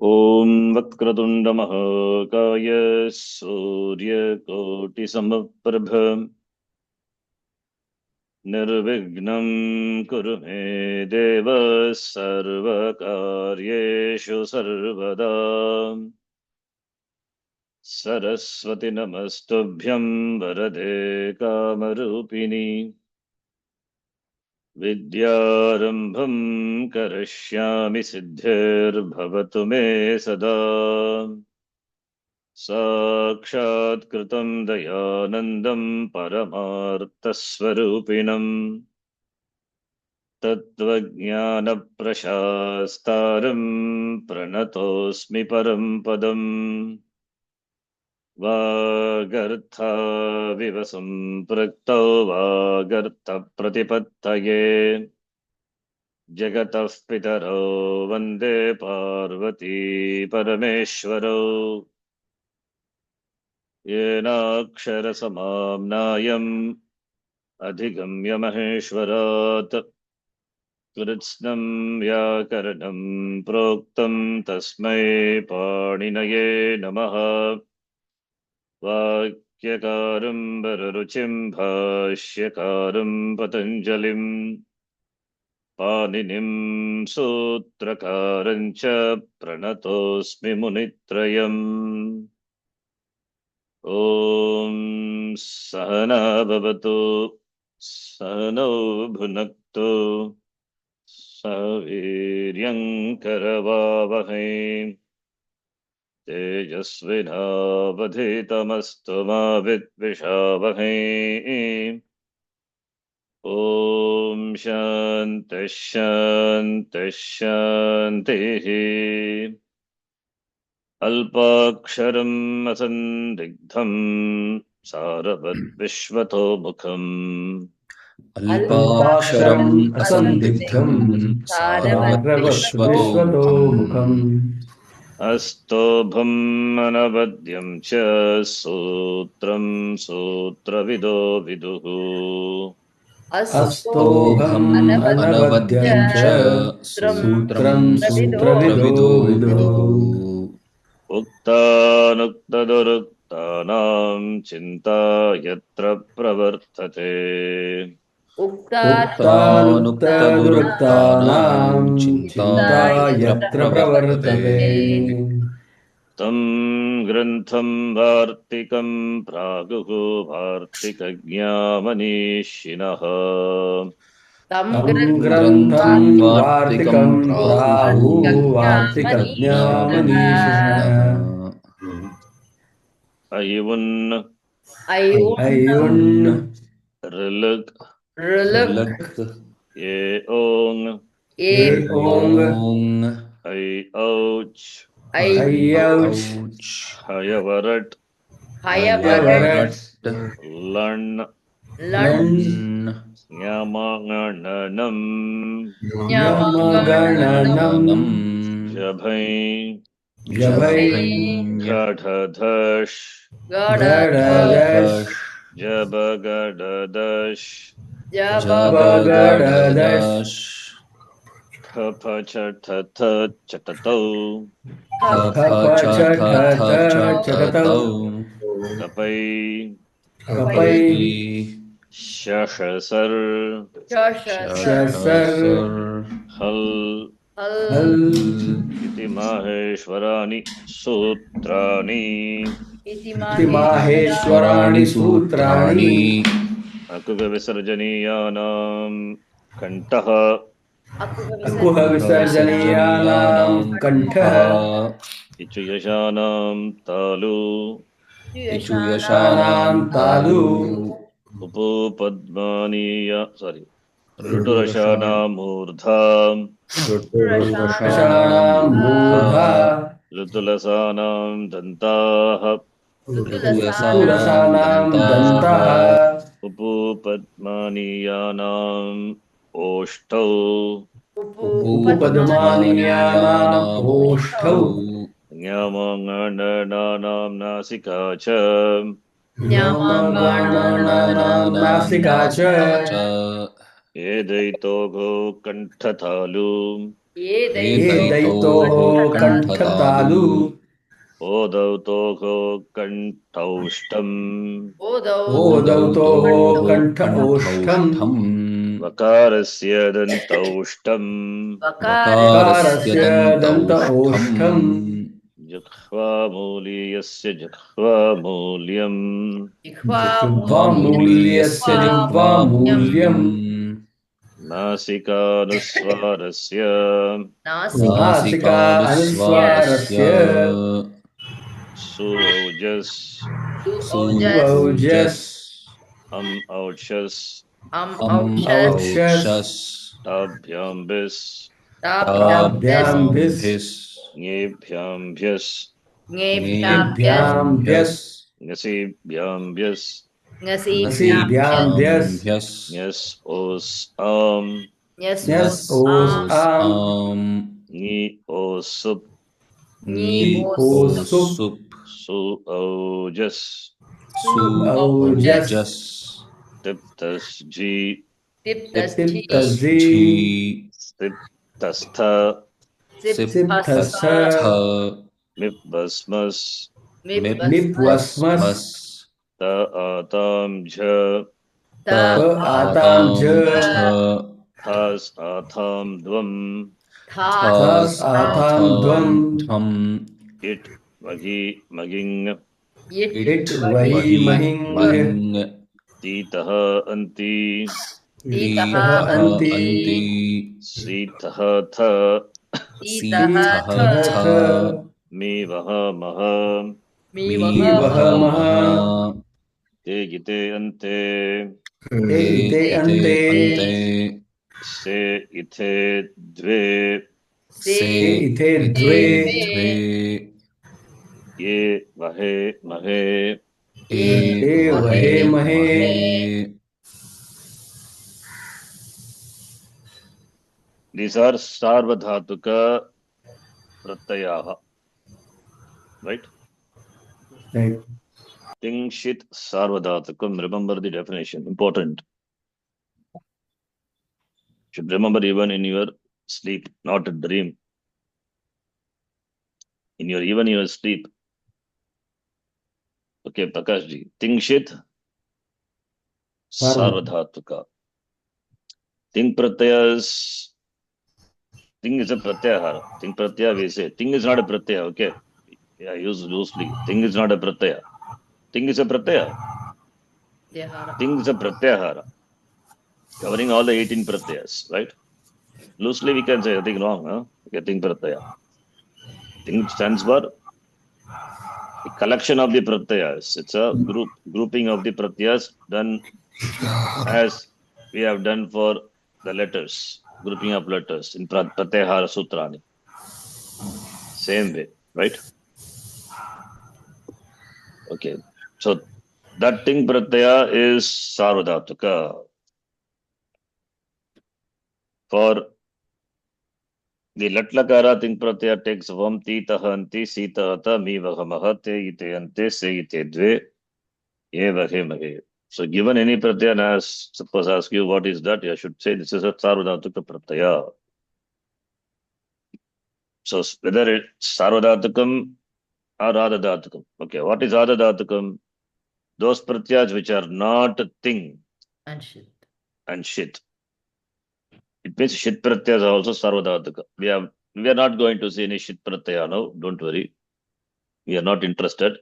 ॐ वक्रतुण्डमहाकाय सूर्यकोटिसमप्रभ निर्विघ्नं कुरु मे देव सर्वकार्येषु सर्वदा। सरस्वति नमस्तुभ्यं वरदे कामरूपिणि विद्यारम्भं करिष्यामि सिद्धिर्भवतु मे सदा। साक्षात्कृतं दयानन्दं परमार्थस्वरूपिणम् तत्त्वज्ञानप्रशास्तारं प्रणतोऽस्मि परं पदम्। वागर्थाविव सम्पृक्तौ वागर्थप्रतिपत्तये जगतः पितरौ वन्दे पार्वती परमेश्वरौ। येनाक्षरसमाम्नायम् अधिगम्य महेश्वरात् कृत्स्नं व्याकरणं प्रोक्तं तस्मै पाणिनये नमः। वाक्यकारं वररुचिं भाष्यकारं पतञ्जलिं पाणिनिं सूत्रकारं च प्रणतोऽस्मि मुनित्रयम्। ॐ सहना भवतु सहनौ भुनक्तु सह वीर्यङ्करवावहै तेजस्विनावधीतमस्तु मा विद्विषावहै। ॐ शान्तिः शान्तिः शान्तिः। अल्पाक्षरम् असन्दिग्धम् सारवद्विश्वतोमुखम् अल्पाक्षरम् असन्दिग्धम् सारवद्विश्वतोमुखम् अस्तोभम् अनवद्यं च सूत्रम् सूत्रविदो विदुः। अस्तोभम् अनवद्यं च सूत्रम् सूत्रविदो विदुः। उक्तानुक्तदुरुक्तानां चिन्ता यत्र प्रवर्तते उक्तानुक्तदुरुक्तानां चिन्ता यत्र प्रवर्तते तं ग्रन्थं वार्तिकं प्रागुः वार्तिकज्ञामनीषिणः। तं ग्रन्थं वार्तिकं प्राहुः वार्तिकज्ञामनीषिणः। अयुन् अयुन् ऋलक् ये ओङ् ऐ औच् ऐऔच् हयवरट् लण् ञमङणनम् यमगणनम् जभै जभै घढधश् गडदश् जबगडदश् जबगडदश् खफचठथ चटतौ खफचठथचटतौ कपै कपै शशसर् शसर् हल् हल् इति माहेश्वराणि सूत्राणि इति माहेश्वराणि सूत्राणि अकुगविसर्जनीयानां कण्ठः अकुहविसर्जनीयानां कण्ठः इचुयशानां तालु इचुयशानां तालु ऋटुरशानां मूर्धा ऋटुरषाणां मूर्धा ऋतुलसानां दन्ताः ऋतुरसानां दन्तः उपपद्मानीयानाम् ओष्ठौ उपपद्मानीयानाम् ओष्ठौ ज्ञामङणनानां नासिका च ज्ञामगणनानां नासिका च एदैतोघो कण्ठतालु एदैतोः कण्ठतालु ओदौतोः कण्ठौष्टम् ओदौतोः कण्ठ ओष्ठम् वकारस्य दन्तौष्टम् वकारस्य दन्त ओष्ठम् जिह्वामूलीयस्य जिह्वामूल्यम् जिह्वामूल्यस्य जिह्वामूल्यम् नासिकानुस्वारस्य नासिका अनुस्वारस्य सुऔजस् सुऔजस् औक्षस् औक्षस् ताभ्याम्बिस् ताभ्याम्भिस् ङेभ्याम्भ्यस् ङेभ्याम्भ्यस् ङसीभ्याम्भ्यस् नसीभ्याम्भ्यस् ङस् ओस् आम् न्यस् ओस् आम् ङि ओसुप् ओसुप् सु औजस् सुऔजस् तिप्तस् जी तिप्तसि स्तिप्तस्थ सिप्तस्थ मिप्भस्मस् मिप्वस्मस् त आतां झ प आतां च थास् आथां द्वम् थस् आतां द्वम् इट् मघि मगिङ् इट् वहि महिङ् तीतः अन्ति रीतः अन्ति सीतः थ सीतः थ मे वह मह मीवहमः ते गिते अन्ते इते अन्ते से इथे द्वे इथे द्वे ये वहे महे ये वहे महे These are sarvadhatuka pratyaha, right? Right. Tingshit sarvadhatukam. Remember the definition. Important. Should remember even in your sleep, not a dream. Even your sleep. Okay, Prakash ji. Tingshit sarvadhatuka. Ting pratyaya is. Ting is a pratyahara. Ting pratyaya we say. Ting is not a pratyaya, okay? Yeah, use loosely. Ting is not a pratyaya. Ting is a pratyaya. Ting is a pratyahara. Covering all the 18 pratyas, right? Loosely we can say nothing wrong, huh? Okay, Ting pratyaya. Ting stands for the collection of the pratyas. It's a grouping of the pratyas done as we have done for the letters. Grouping of letters in Pratyahara Sutrani. Same way, right? Okay. So that Ting Pratyaya is Sarvadhatuka. For the Latlakara Ting Pratyaya takes Vam Ti Tahanti Sita Ata Mi Vahamaha Te Ite Ante Se Ite Dve Ye Vahe Mahe. So given any Pratyaya, as suppose ask you what is that, you should say this is a Sarvadhatuka Pratyaya. So whether it's Sarvadhatukam or Adadhatukam. Okay, what is Adadhatukam? Those pratyas which are not Ting and Shit. It means Shit pratyas are also Sarvadhatuka. We are not going to see any Shit pratyaya now, don't worry. We are not interested.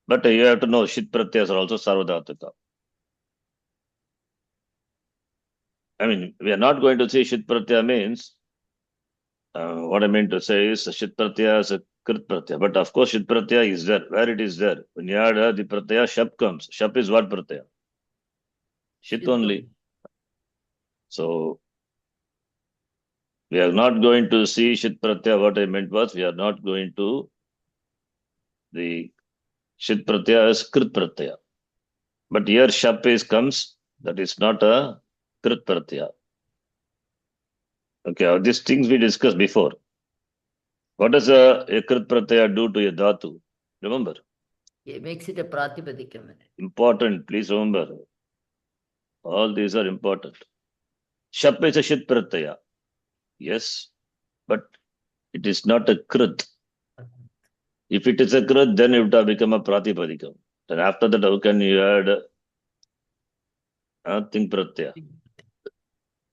But you have to know Shit pratyas are also Sarvadhatuka. I mean, we are not going to see Shit pratyaya means, what I meant to say is Shit pratyaya is a Krit pratyaya. But of course, Shit pratyaya is there. Where it is there? When you add the pratyaya, Shap comes. Shap is what pratyaya? Shit only. So, we are not going to see Shit pratyaya. What I meant was, we are not going to the Shit pratyaya as Krit pratyaya. But here Shap is comes, that is not a Krit pratyaya. Okay, these things we discussed before. What does a Krit pratyaya do to a dhatu? Remember? it makes it a pratipadikam. Important, please remember. All these are important. Shap is a Shit pratyaya. Yes, but it is not a krit. If it is a krit, then it would have become a pratipadikam. Then after that, how can you add ting pratyaya?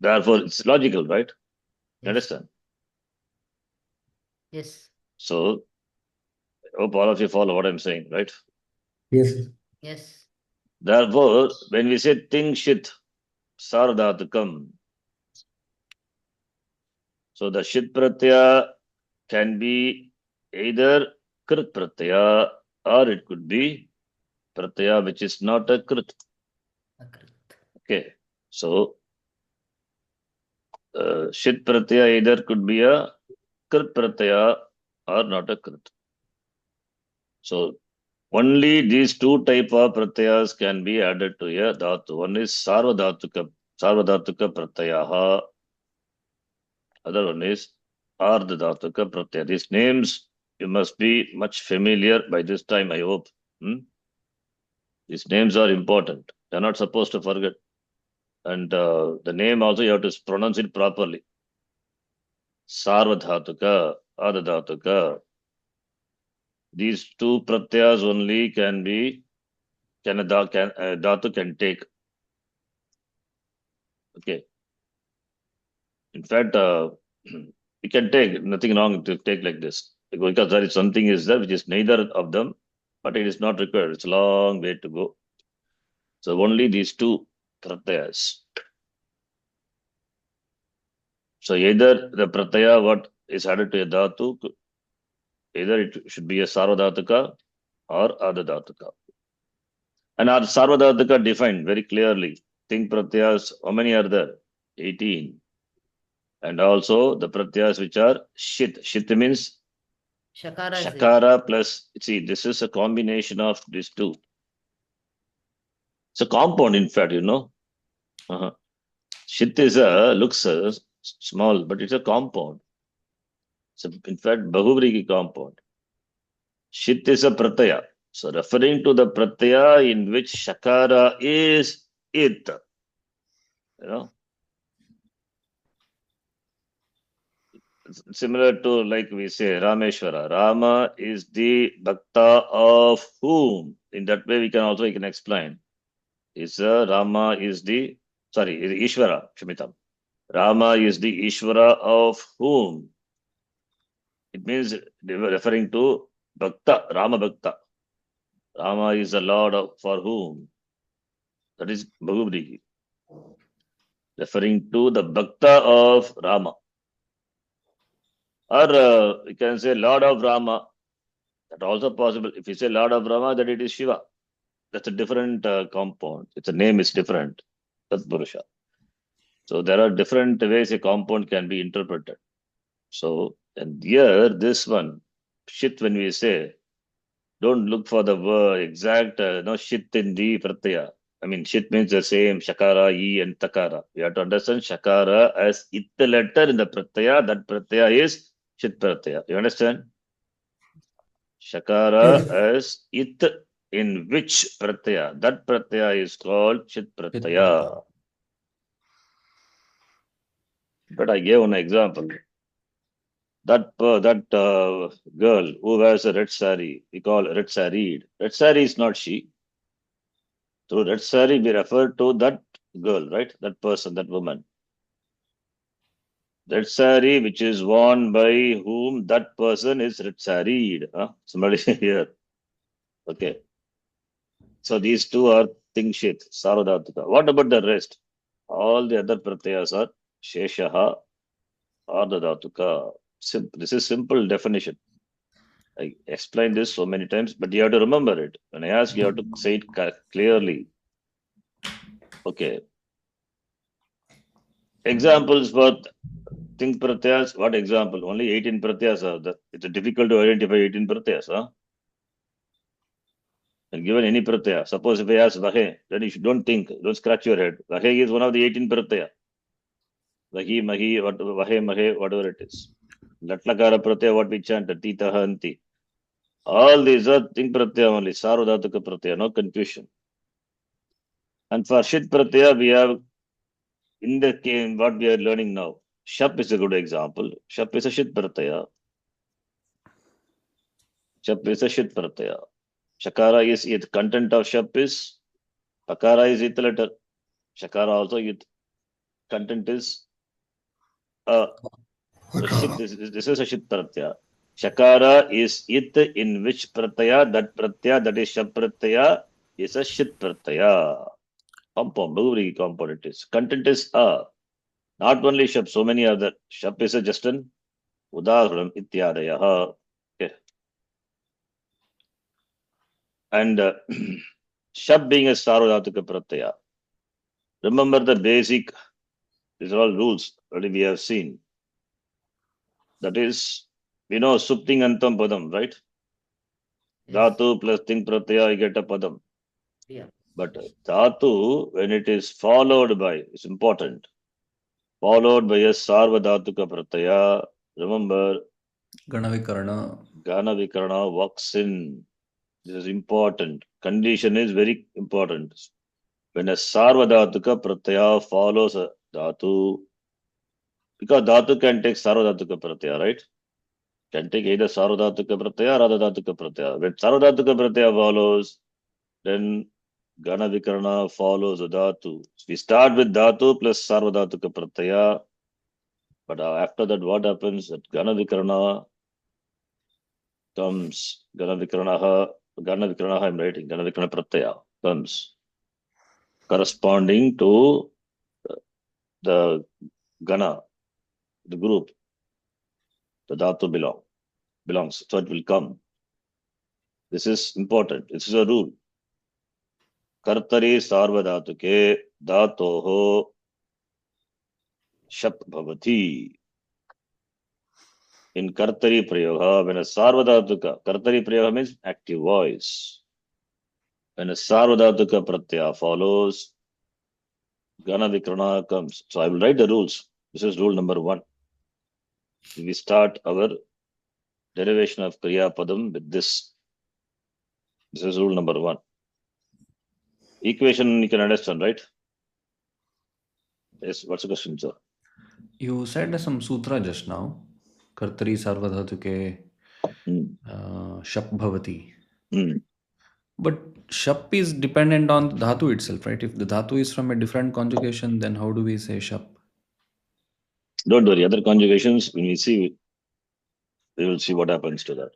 Therefore, it's logical, right? You understand? Yes. So, I hope all of you follow what I'm saying, right? Yes. Yes. Therefore, when we say ting shit, sardatukam, so the shit pratyaya can be either krit pratyaya or it could be pratyaya which is not a krit. Akrit. Okay, so shit pratyaya either could be a krit pratyaya or not a krit. So only these two type of pratyayas can be added to a dhatu. One is sarvadhatuka pratyaha. Other one is ardhadhatuka pratyaya. These names you must be much familiar by this time, I hope. These names are important. You're not supposed to forget. And the name also you have to pronounce it properly. Sarvadhatuka, ardhadhatuka. These two pratyas only dhatu can take. Okay. In fact, we can take nothing wrong to take like this because there is something is there which is neither of them, but it is not required. It's a long way to go. So only these two pratyas. So either the pratyaya what is added to a dhatu, either it should be a sarvadhatuka or ardhadhatuka. And our sarvadhatuka defined very clearly. Think pratyas, how many are there? 18. And also the pratyas which are shit. Shit means Shakara is it. Shakara plus, see, this is a combination of these two. It's a compound, in fact, you know. Shit is looks small, but it's a compound. So, in fact, Bahuvriki compound. Shit is a pratyaya. So, referring to the pratyaya in which Shakara is it. You know. Similar to, like we say, Rameshwara. Rama is the bhakta of whom? In that way, we can explain. Rama is the, sorry, is Ishvara, Shamitam. Rama is the Ishvara of whom? It means they were referring to Bhakta, Rama Bhakta. Rama is the Lord for whom? That is Bhagavadgita. Referring to the Bhakta of Rama. Or we can say Lord of Rama. That also possible. If you say Lord of Rama, then it is Shiva. That's a different compound. Its name is different. Tat Purusha. So there are different ways a compound can be interpreted. So, and here, this one, shit, when we say, don't look for the word exact, no shit in the pratyaya. I mean, shit means the same, shakara, e, and takara. We have to understand shakara as it the letter in the pratyaya. That pratyaya is shit pratyaya. You understand? Shakara Yes. as it in which pratyaya. That pratyaya is called shit pratyaya. But I gave one example. That girl who wears a red sari, we call red saried. Red sari is not she. Through red sari, we refer to that girl, right? That person, that woman. Red sari, which is worn by whom that person is red saried. Somebody here. Okay. So these two are thing shit, saradhatuka. What about the rest? All the other pratyayas are sheshaha, ardhadhatuka. This is simple definition. I explained this so many times, but you have to remember it. When I ask, you have to say it clearly. Okay. Examples for think pratyas. What example? Only 18 pratyas are there. It's difficult to identify 18 pratyas. And given any pratyaya, suppose if I ask Vahe, then you don't think, don't scratch your head. Vahe is one of the 18 pratyaya. Vahi, Mahi, Vahe, Mahe, whatever it is. Latlakara pratyaya, what we chant, Tita, Hanti. All these are think pratyaya only, Sarvadhatuka pratyaya, no confusion. And for Shit pratyaya, we have in the game what we are learning now. Shap is a good example. Shap is a shit pratyaya. Shap is a shit pratyaya. Shakara is it. Content of Shap is Akara is it letter. Shakara also it. Content is shit. This is a shit pratyaya. Shakara is it in which pratyaya that is Shap pratyaya is a shit pratyaya. Compound, very compound it is. Content is not only Shap, so many other. Shap is a just an udaharanam ityadayaha. Okay. And Shab being a Sarvadhatuka Pratyaya. Remember the basic, these are all rules already we have seen. That is, we know Supting Antam Padam, right? Yes. Dhatu plus Ting Pratyaya, you get a Padam. Yeah. But Dhatu, when it is followed by, it's important, followed by a Sarvadhatuka Pratyaya, remember, Ganavikarana. Gana Vikarana walks in. This is important. Condition is very important. When a Sarvadhatuka Pratyaya follows a Dhatu, because Dhatu can take Sarvadhatuka Pratyaya, right? Can take either Sarvadhatuka Pratyaya or Radhadhatuka Pratyaya. When Sarvadhatuka Pratyaya follows, then Gana Vikarana follows a Dhatu. We start with Dhatu plus Sarvadhatuka Pratyaya. But after that, what happens? That Gana Vikarana comes, Gana Vikarana, I'm writing, Gana Vikarana Pratyaya comes corresponding to the Gana, the group, the Dhatu belongs. So it will come. This is important. This is a rule. Kartari Sarvadhatuke Dhatoho Shap Bhavati. In Kartari Prayoga, when a Sarvadhatuka, Kartari Prayoga means active voice. When a Sarvadhatuka Pratyaya follows, Gana Vikrana comes. So I will write the rules. This is rule number 1. We start our derivation of Kriya Padam with this. This is rule number 1. Equation you can understand, right? Yes, what's the question, sir? You said some sutra just now. Kartari Sarvadhatuke Shap Bhavati. But Shap is dependent on the Dhatu itself, right? If the Dhatu is from a different conjugation, then how do we say Shap? Don't worry, other conjugations, when we see, we will see what happens to that.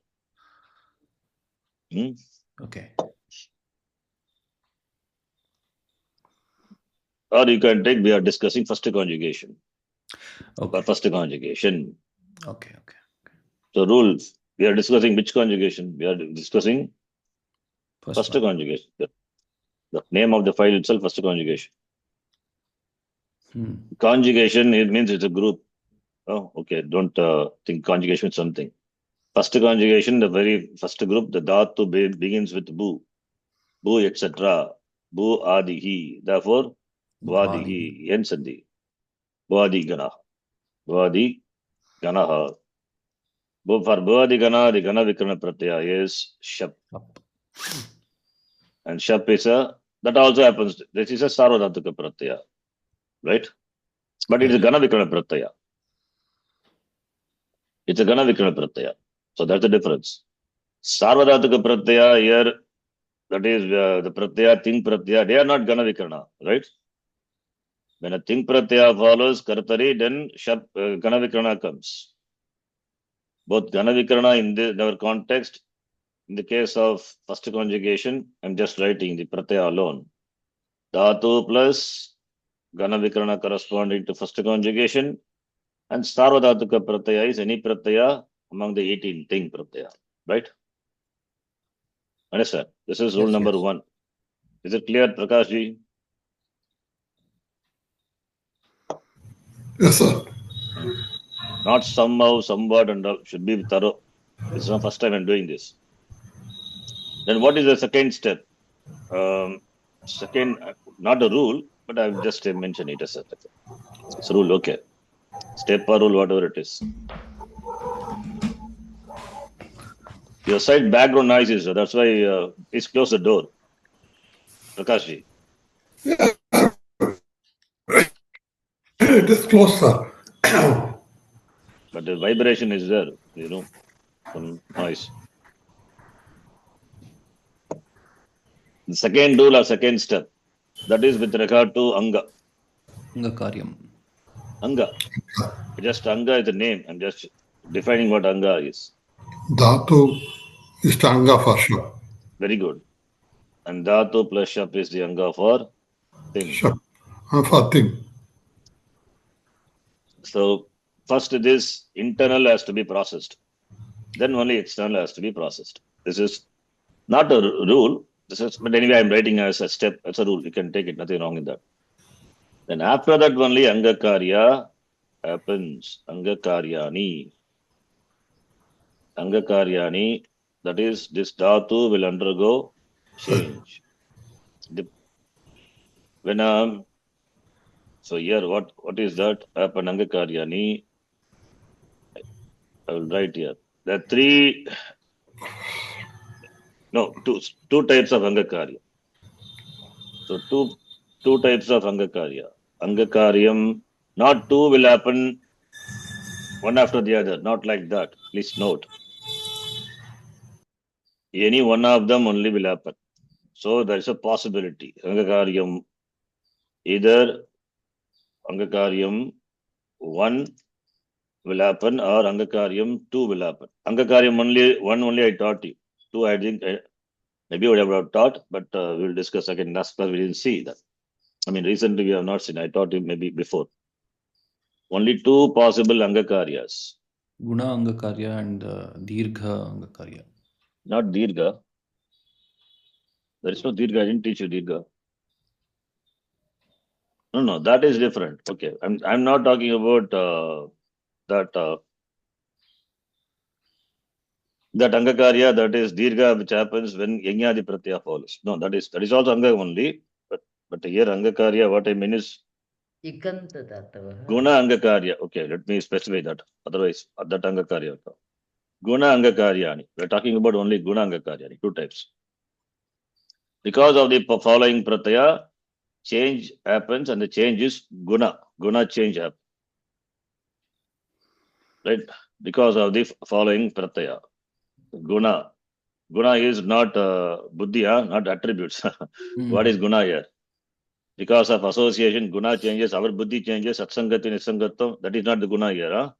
Okay. Or you can take, we are discussing first conjugation. Okay. First conjugation. Okay. So rule, we are discussing which conjugation? We are discussing first one. conjugation. The name of the file itself, first conjugation. Conjugation, it means it's a group. Oh, okay. Don't think conjugation is something. First conjugation, the very first group, the Dhatu begins with Bu. Bu, etc. Bu, Adihi. Therefore, Bhadihi. Yen Sandhi. Bhadi Gana. Bhadi Ganaha. For Bhadi Gana, the Gana Vikrana Pratyaya is Shap. And Shap is that also happens. This is a Sarvadhatuka Pratyaya. Right? But it is a Gana Vikrana Pratyaya. It's a Gana Vikrana Pratyaya. So that's the difference. Sarvadhatuka Pratyaya here, that is the Pratyaya, Ting Pratyaya, they are not Gana Vikrana, right? When a Ting Pratyaya follows Kartari, then Gana Vikrana comes. Both Gana Vikrana in our context, in the case of first conjugation, I'm just writing the Pratyaya alone. Dhatu plus Gana Vikrana corresponding to first conjugation, and Sarvadhatuka Pratyaya is any Pratyaya among the 18 Ting Pratyaya, right? Understand? This is rule number 1. Is it clear, Prakash ji? Yes, sir. Not somehow, somewhat, and should be thorough. This is the first time I'm doing this. Then what is the second step? Second, not a rule, but I've just mentioned it as it's a rule, okay. Step or rule, whatever it is. Your side background noise is, that's why please close the door. Prakash ji. It is close, sir. But the vibration is there, some noise. The second rule or second step, that is with regard to Anga. Angakaryam. Anga. Just Anga is the name. I'm just defining what Anga is. Dhatu is the Anga for Shap. Very good. And Dhatu plus Shap is the Anga for thing. Shap. For thing. So first this internal has to be processed. Then only external has to be processed. This is not a rule. But anyway, I'm writing as a step, as a rule. You can take it, nothing wrong in that. Then after that only Angakarya happens. Angakaryani, that is, this dhatu will undergo change. So here, what is that? Happen Angakaryani. I will write here. There are two types of Angakarya. So two types of Angakarya. Angakaryam, not two will happen one after the other, not like that. Please note. Any one of them only will happen. So there is a possibility. Angakaryam, either Angakaryam 1 will happen or Angakaryam 2 will happen. Angakaryam only I taught you. 2 I think maybe I would have taught, but we will discuss again. Last class we didn't see that. I mean, recently we have not seen. I taught you maybe before. Only 2 possible Angakaryas. Guna Angakarya and Dirgha Angakarya. Not Dirgha. There is no Dirgha. I didn't teach you Dirgha. No, that is different. Okay, I'm not talking about that Angakarya, that is Dirgha, which happens when Yajnadi Pratyaya follows. No, that is also Anga only. But here Angakarya, what I mean is Ikanta Tatava. Guna Angakarya. Okay, let me specify that. Otherwise, that Angakarya. Guna Angakaryani. We're talking about only Guna Angakaryani, 2 types. Because of the following Pratyaya, change happens, and the change is Guna. Guna change happens. Right? Because of the following Pratyaya. Guna. Guna is not Buddhi, not attributes. What is Guna here? Because of association, Guna changes, our Buddhi changes, Satsangati, Nisangatam. That is not the Guna here.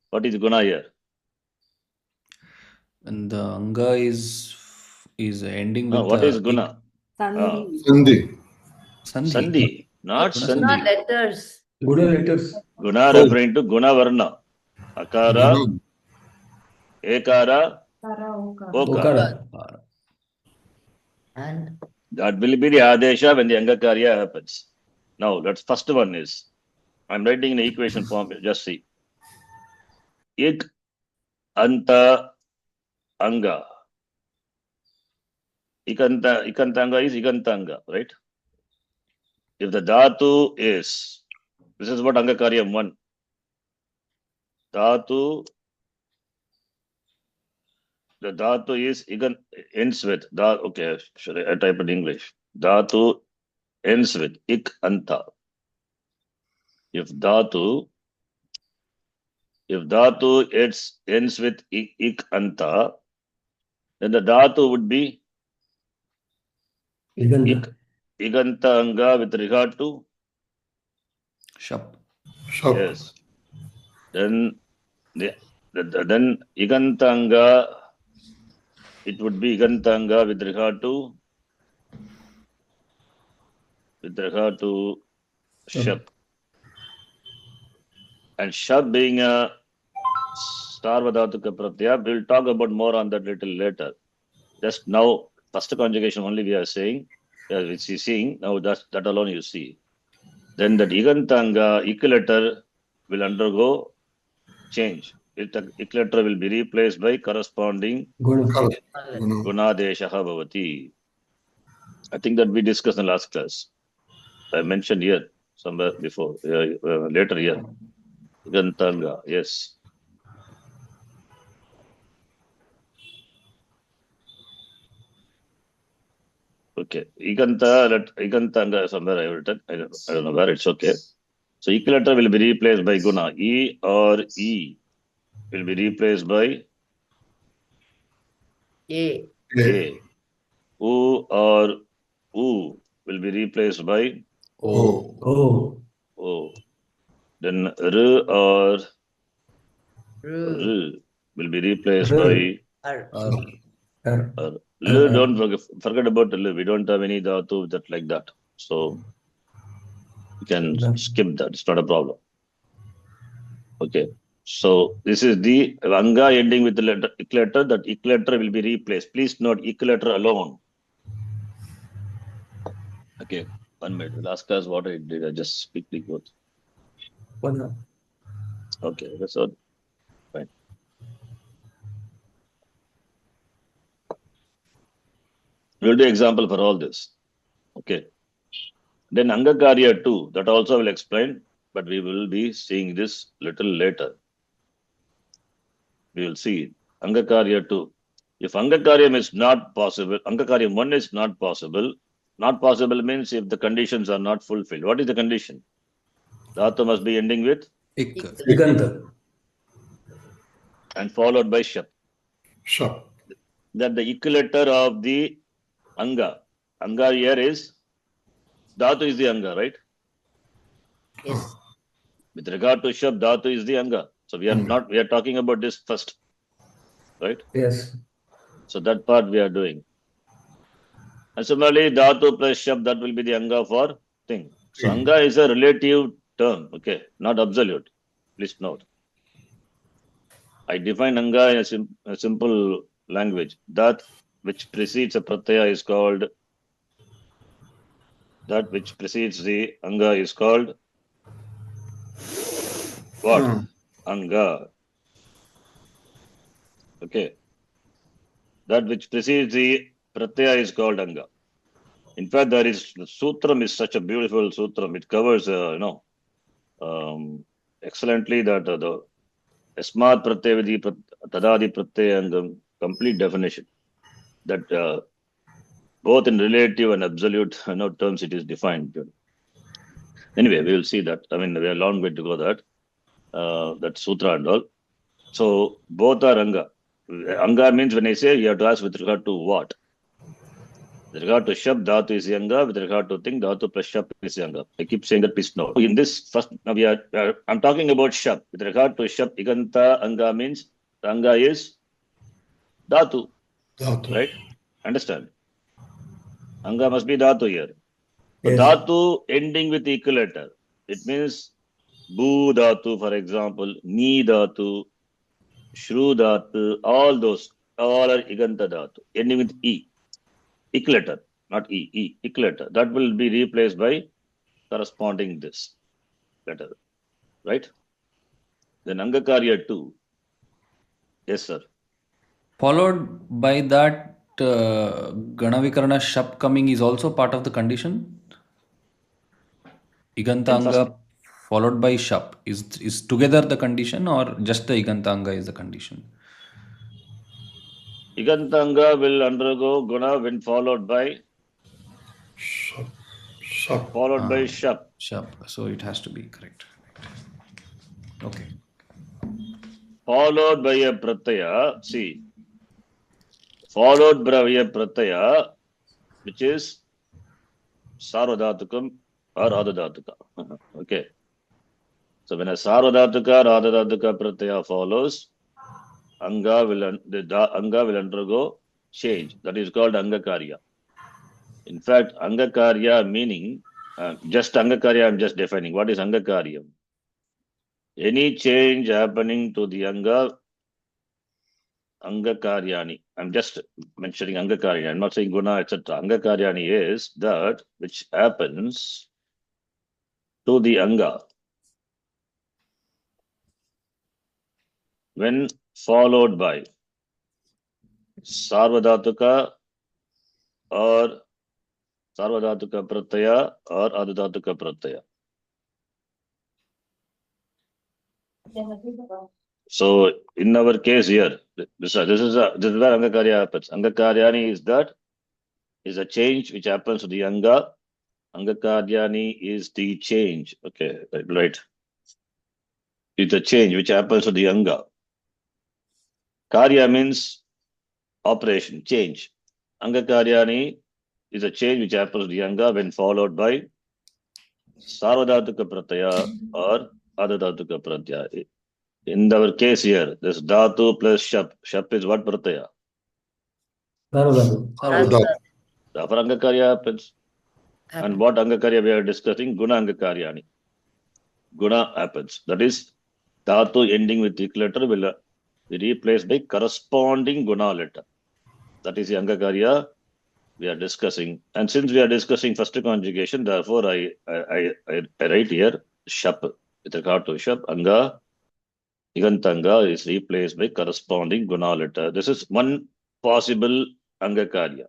What is Guna here? And the Anga is ending with what is Guna? Sandhi. Sandhi, not Guna Sandhi. Not letters. Guna letters. Guna referring to Guna Varna. Akara, Guna. Ekara, Okara. Okara. And That will be the Adesha when the Angakarya happens. Now, that's first one is, I'm writing in equation form, just see. Ik, Anta, Anga. Ikantanga is Ikantanga, right? If the Dhatu is, this is what Angakaryam 1. Dhatu, the Dhatu is ends with, okay, should I type in English? Dhatu ends with Ik Anta. If Dhatu ends with Ik Anta, then the Dhatu would be Iganta. Iganta Anga with regard to Shap. Shap. Yes. Then Iganta Anga, it would be Iganta Anga with regard to Shap. And Shap being a Sarvadhatuka Pratyaya, we'll talk about more on that little later. Just now, first conjugation only we are saying, which is seeing, now that alone you see. Then that Igantanga, Ik letter will undergo change. Ik letter will be replaced by corresponding Guna. Gunadeshaha Bhavati. I think that we discussed in the last class. I mentioned here somewhere before, later here. Igantanga, yes. Okay. Igantanga somewhere I will tell. I don't know where, it's okay. So equilateral will be replaced by guna. E or E will be replaced by A. A. U or U will be replaced by O. O. O. Then R or Ru. R will be replaced R. by R. R. R. R. L, don't forget about L. We don't have any dhatu that like that. So you can skip that. It's not a problem. Okay. So this is the anga ending with the letter equilateral. That equilateral will be replaced. Please note equilateral alone. Okay. 1 minute. Last class what I did, I just quickly go through. Okay, that's all. Fine. We'll do example for all this. Okay. Then Angakarya 2, that also will explain, but we will be seeing this little later. We will see Angakarya 2. If Angakaryam is not possible, Angakaryam 1 is not possible means if the conditions are not fulfilled. What is the condition? Dhatu must be ending with Ik. Iganta. and followed by shap. Shap. That the equilator of the Anga. Anga here is Dhatu is the Anga, right? Yes. With regard to shap, Dhatu is the Anga. So we are talking about this first. Right? Yes. So that part we are doing. And similarly, Dhatu plus shap, that will be the Anga for thing. So Anga is a relative term, okay, not absolute. Please note. I define Anga in a simple language. That which precedes a pratyaya is called, that which precedes the Anga is called what? Anga. Okay. That which precedes the pratyaya is called Anga. In fact, the sutram is such a beautiful sutram. It covers, excellently that the Asmat pratyavadi tadadi pratyayangam complete definition. That both in relative and absolute terms it is defined. Anyway, we will see that. I mean, we have a long way to go that sutra and all. So both are Anga. Anga means when I say you have to ask with regard to what? With regard to shab, dhatu is Anga. With regard to thing, dhatu plus shab is Anga. I keep saying that, please note. In this first, now I'm talking about shab. With regard to shab, iganta Anga means the Anga is dhatu. Dhatu. Right? Understand? Anga must be dhatu here. So Yes. dhatu ending with equilator. It means bhu dhatu, for example, ni dhatu, shru dhatu, all are iganta dhatu. Ending with E. Equilator, not E, equilator. That will be replaced by corresponding this letter. Right? Then Angakarya 2. Yes, sir. Followed by that Ganavikarana shap coming is also part of the condition. Igantanga followed by shap is together the condition, or just the Igantanga is the condition? Igantanga will undergo guna when followed by Shap. Shap. by shap. Shap. So it has to be correct. Okay. Followed by a pratyaya. See. Followed by a pratyaya, which is sarvadhatukam or adadhatuka. Okay. So when a sarvadhatuka or adadhatuka pratyaya follows, Anga will undergo change. That is called Angakarya. In fact, Angakarya meaning, just Angakarya I'm just defining. What is Angakarya? Any change happening to the Anga, Angakaryani. I'm just mentioning Angakaryani. I'm not saying Guna, etc. Angakaryani is that which happens to the Anga when followed by Sarvadhatuka or Sarvadhatuka Pratyaya or Adadhatuka Pratyaya. So in our case here, this is where Angakarya happens. Angakaryani is a change which happens to the Anga Angakaryani is the change. Okay, right. It's a change which happens to the anga. Karya means operation, change. Angakaryani is a change which happens to the anga when followed by Sarvadhatuka Pratyaya or Adadhatuka Pratyaya. In our case here, this Dhatu plus Shap. Shap is what Pratyaya? Sarvadhatu. Sarvadhatu. Therefore Angakarya happens. And what Angakarya we are discussing? Guna Angakaryani. Guna happens. That is, Dhatu ending with ik letter will be replaced by corresponding Guna letter. That is the Angakarya we are discussing. And since we are discussing first conjugation, therefore I write here Shap. With regard to Shap, Anga, Igantanga is replaced by corresponding Guna letter. This is one possible Angakarya.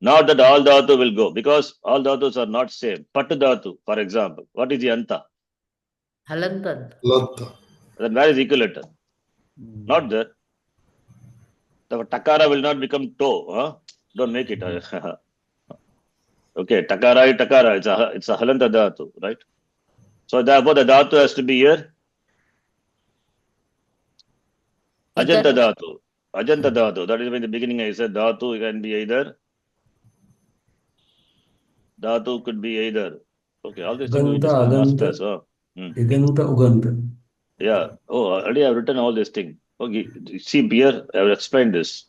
Not that all dhatu will go, because all dhatus are not same. Pattu dhatu, for example. What is the anta? Halantad. Lanta. Then where is equal letter? Not there. The takara will not become to. Huh? Don't make it. Okay, takara. It's a halanta dhatu, right? So therefore the dhatu has to be here. Ajanta dhatu. Ajanta dhatu. That is when in the beginning I said dhatu can be either. Dhatu could be either. Okay, all these things we discussed last class. Iganta, Uganta. Yeah. Oh, already I've written all these things. Okay. See here, I have explained this.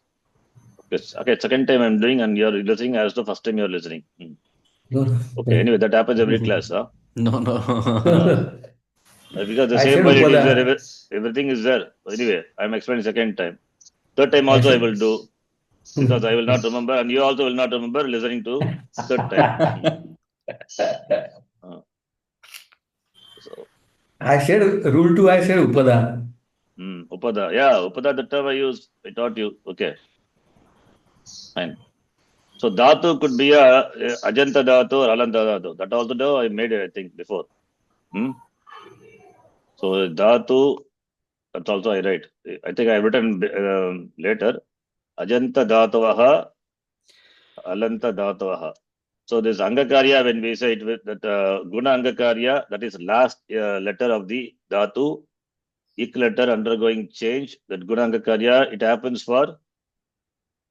Okay, second time I'm doing and you're listening as the first time you're listening. Okay, anyway, that happens every class, huh? No. Because the same way it is there, everything is there. Anyway, I'm explaining second time. Third time also I will do. Because I will not remember and you also will not remember listening to third time. So. I said rule 2, I said Upada. Upada. Yeah, Upada, the term I taught you. Okay. Fine. So dhatu could be a Ajanta dhatu or Alanta dhatu. That also I made it, I think, before. So dhatu, that's also I write. I think I have written later. Ajanta dhatuvaha, Alanta dhatuvaha. So this Angakarya, when we say it with that Guna Angakarya, that is last letter of the dhatu, ik letter undergoing change, that Guna Angakarya, it happens for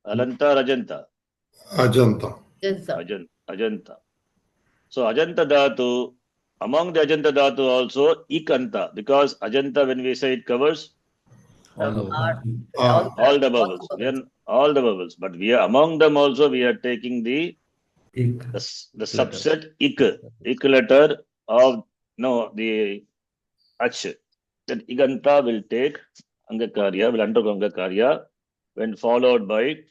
Alanta or Ajanta? Ajanta. Ajanta. So Ajanta dhatu, among the Ajanta dhatu also ikanta, because Ajanta, when we say it covers all the vowels. All the vowels. But we are among them also we are taking the subset ik letter of the ach. That iganta will take Angakarya, will undergo Angakarya when followed by,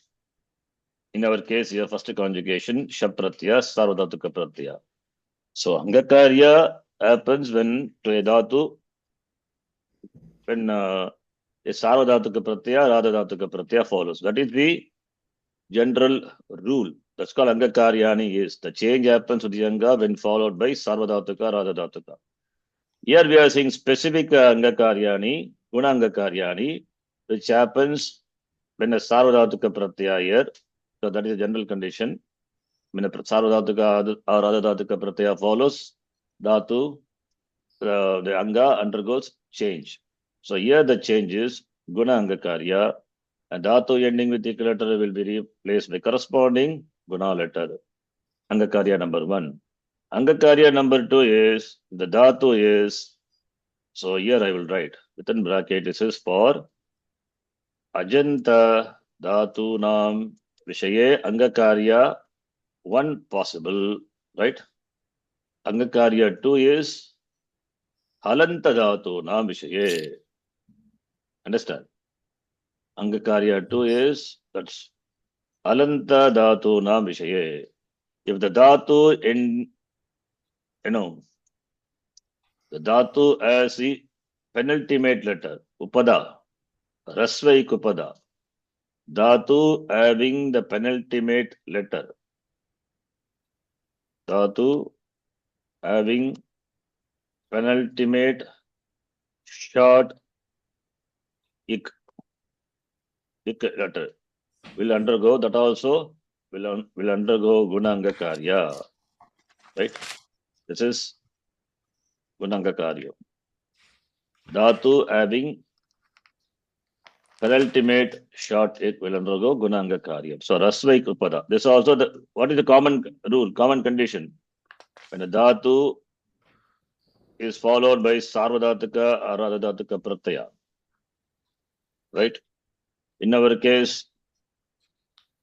in our case here, first conjugation, Shap Pratyaya, Sarvadhatuka Pratyaya. So Angakarya happens when to a dhatu, when a Sarvadhatuka Pratyaya, Radhadhatuka Pratyaya follows. That is the general rule. That's called Angakaryani is. The change happens to the Anga when followed by Sarvadhatuka, Radhadhatuka. Here we are seeing specific Angakaryani, Guna Angakaryani, which happens when a Sarvadhatuka Pratyaya here. So that is a general condition. When a Sarvadhatuka or Radhadhatuka Pratyaya follows, dhatu, the Anga undergoes change. So here the change is Guna Angakarya, and dhatu ending with ik letter will be replaced by corresponding Guna letter. Angakarya number 1. Angakarya number 2 is, the dhatu is, so here I will write, within bracket, this is for Ajanta dhatu nam Vishaye Angakarya 1 possible, right? Angakarya 2 is Halanta dhatu nam Vishaye. Understand? Angakarya 2 is, that's Halanta dhatu nam Vishaye. If the dhatu in, the dhatu as the penultimate letter, Upada, Rasvaik Upada, dhatu having the penultimate letter, dhatu having penultimate short ik letter will undergo, that also will undergo Guna Angakarya. right? This is Gunanga Karya. Dhatu having penultimate short ik will undergo Gunanga Karya. So Rasvaik Upada. This is also what is the common rule, common condition? When a Dhatu is followed by Sarvadhataka or Radhataka Pratyaya. Right? In our case,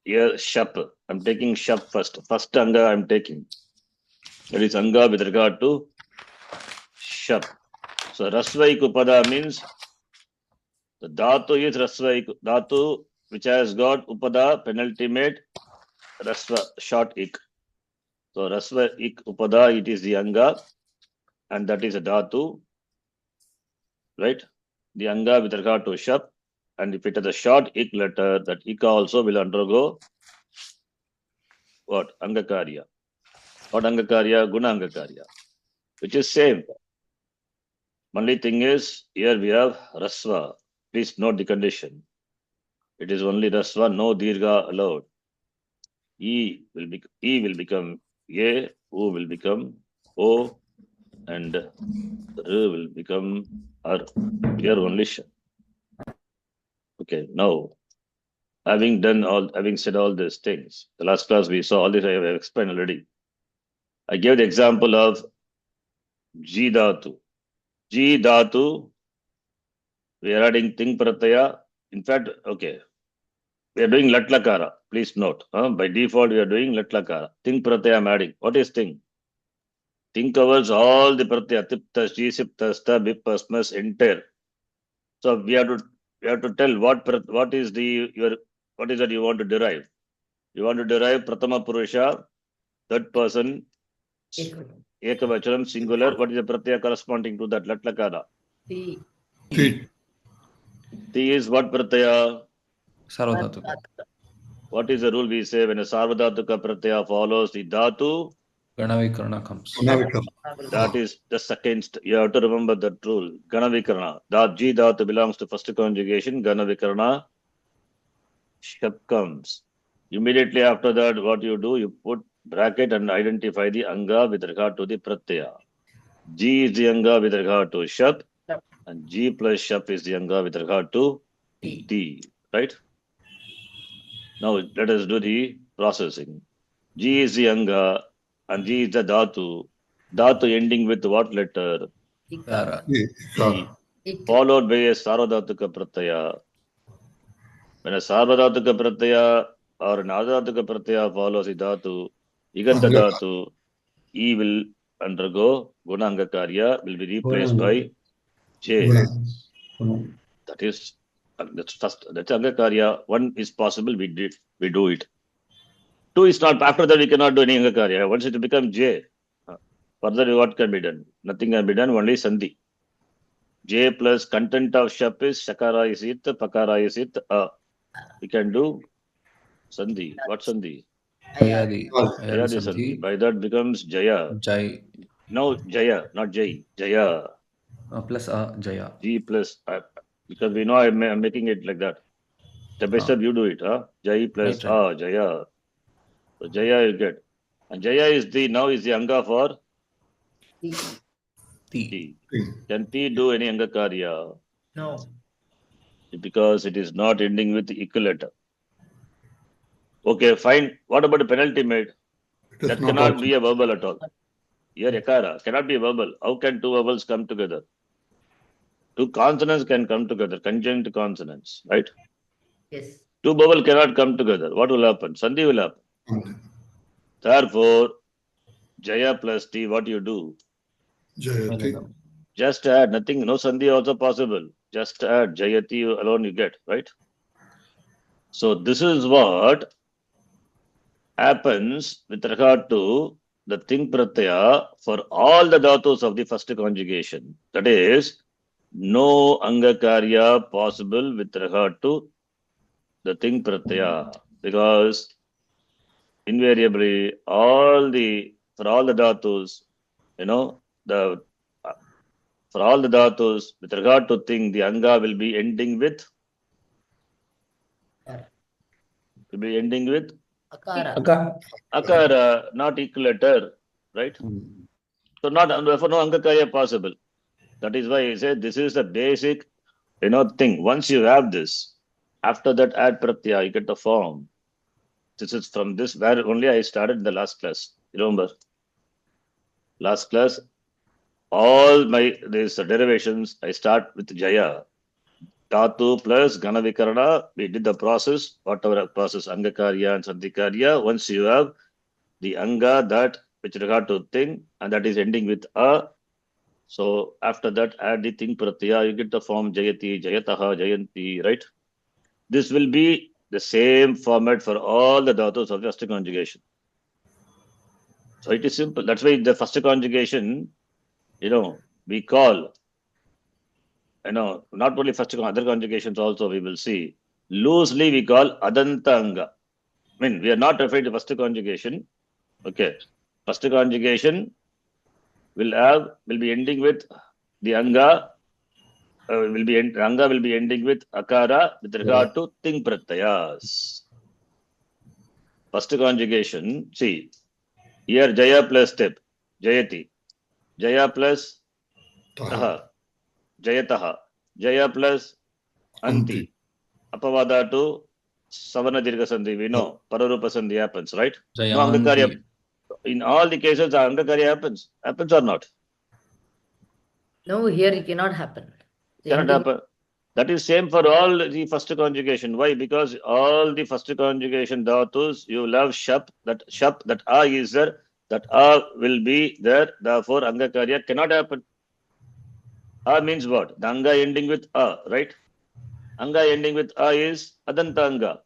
here Shap. I'm taking Shap first. First Anga I'm taking. That is Anga with regard to Shap. So Rasvaik Upada means the Dhatu is Rasvaik. Dhatu which has got Upada penultimate Rasva short ik. So Rasva ik Upada, it is the Anga, and that is a Dhatu. Right? The Anga with regard to Shap. And if it has a short ik letter, that ik also will undergo what? Angakarya. What Angakarya? Guna Angakarya. Which is same. Only thing is, here we have Rasva. Please note the condition. It is only Rasva, no Dirgha allowed. E will become A, U will become O, and R will become R. Here only Sh. Okay, now, having said all these things, the last class we saw all this, I have explained already. I gave the example of G Dhatu. G Dhatu, we are adding Ting Pratyaya. In fact, okay, we are doing Latlakara. Please note, by default, we are doing Latlakara. Ting Pratyaya I am adding. What is Ting? Ting covers all the Pratyaya. Tiptas, Jisiptas, Bipasmas, entire. So we have to tell what is that you want to derive. You want to derive Pratama Purusha, third person, Ekavachanam, singular. What is the Pratyaya corresponding to that? Latlakara. T. T. T is what Pratyaya? Sarvadhatuka. What is the rule we say when a Sarvadhatuka Pratyaya follows the Dhatu? Ganavikarana comes. Ganavikarana. That is the second. You have to remember that rule. Ganavikarana. That G Dhatu belongs to first conjugation. Ganavikarana. Shap comes. Immediately after that, what you do? You put bracket and identify the Anga with regard to the Pratyaya. G is the Anga with regard to Shap. And G plus Shap is the Anga with regard to T. Right? Now let us do the processing. G is the Anga and G is the Dhatu. Dhatu ending with what letter? Kara. E. E. Followed by a Sarvadhatuka Pratyaya. When a Sarvadhatuka Pratyaya or an Adhatuka Pratyaya follows the Dhatu, Iganta Dhatu, E will undergo Gunanga Karya, will be replaced by J. That is, that's first. That's Angakarya. One is possible. We do it. Two is not. After that, we cannot do any Angakarya. Once it becomes J, further what can be done? Nothing can be done. Only Sandhi. J plus content of Shap is Shakara is it, Pakara is it. We can do Sandhi. What Sandhi? Ayadi. Ayadi Sandhi. By that becomes Jaya. Jai. No, Jaya, not Jai. Jaya. Plus Jaya. G plus, because we know I'm making it like that. Step by step, you do it. Jai plus Right. Jaya. So Jaya you get. And Jaya is the Anga for T. T. Can T do any Anga Karya? No. Because it is not ending with the equal letter. Okay, fine. What about the penultimate? That cannot be a verbal at all. Here, Yakara cannot be a verbal. How can two vowels come together? Two consonants can come together, conjunct consonants, right? Yes. Two vowels cannot come together. What will happen? Sandhi will happen. Therefore, Jaya plus T, what you do? Jayati. Just add nothing, no Sandhi also possible. Just add Jayati alone you get, right? So this is what happens with regard to the Ting Pratyaya for all the dhatus of the first conjugation. That is, no Angakarya possible with regard to the Ting Pratyaya, because invariably for all the dhatus, for all the dhatus with regard to Ting, the Anga will be ending with Akara. Akara, not equal letter. right? So therefore no Angakarya possible. That is why I say this is the basic, thing. Once you have this, after that add pratyaya, you get the form. This is from this where only I started in the last class. Remember? Last class, all these derivations, I start with Jaya. Dhatu plus Ganavikarana, we did the process, whatever process, Angakarya and Sandhikarya. Once you have the Anga, that with regard to thing, and that is ending with A. So after that, add the thing pratyaya, you get the form Jayati, Jayataha, Jayanti, right? This will be the same format for all the dhatus of the first conjugation. So it is simple. That's why the first conjugation, we call, not only first other conjugations also we will see. Loosely we call Adantanga. I mean, we are not referring to first conjugation. Okay. First conjugation will be ending with the Anga. Anga will be ending with Akara with regard to Ting Pratyayas. First conjugation, see, here Jaya plus step, Jayati. Jaya plus Taha, Jayataha. Jaya plus Anti. Apavada to Savana Dirgha Sandhi, we know. Pararupa Sandhi happens, right? No Angakarya. In all the cases, the Angakarya happens. Happens or not? No, here it cannot happen. Cannot happen. That is same for all the first conjugation. Why? Because all the first conjugation dhatus, you will have shap, that A is there, that A will be there, therefore Angakarya cannot happen. A means what? The Anga ending with A, right? Anga ending with A is Adantanga.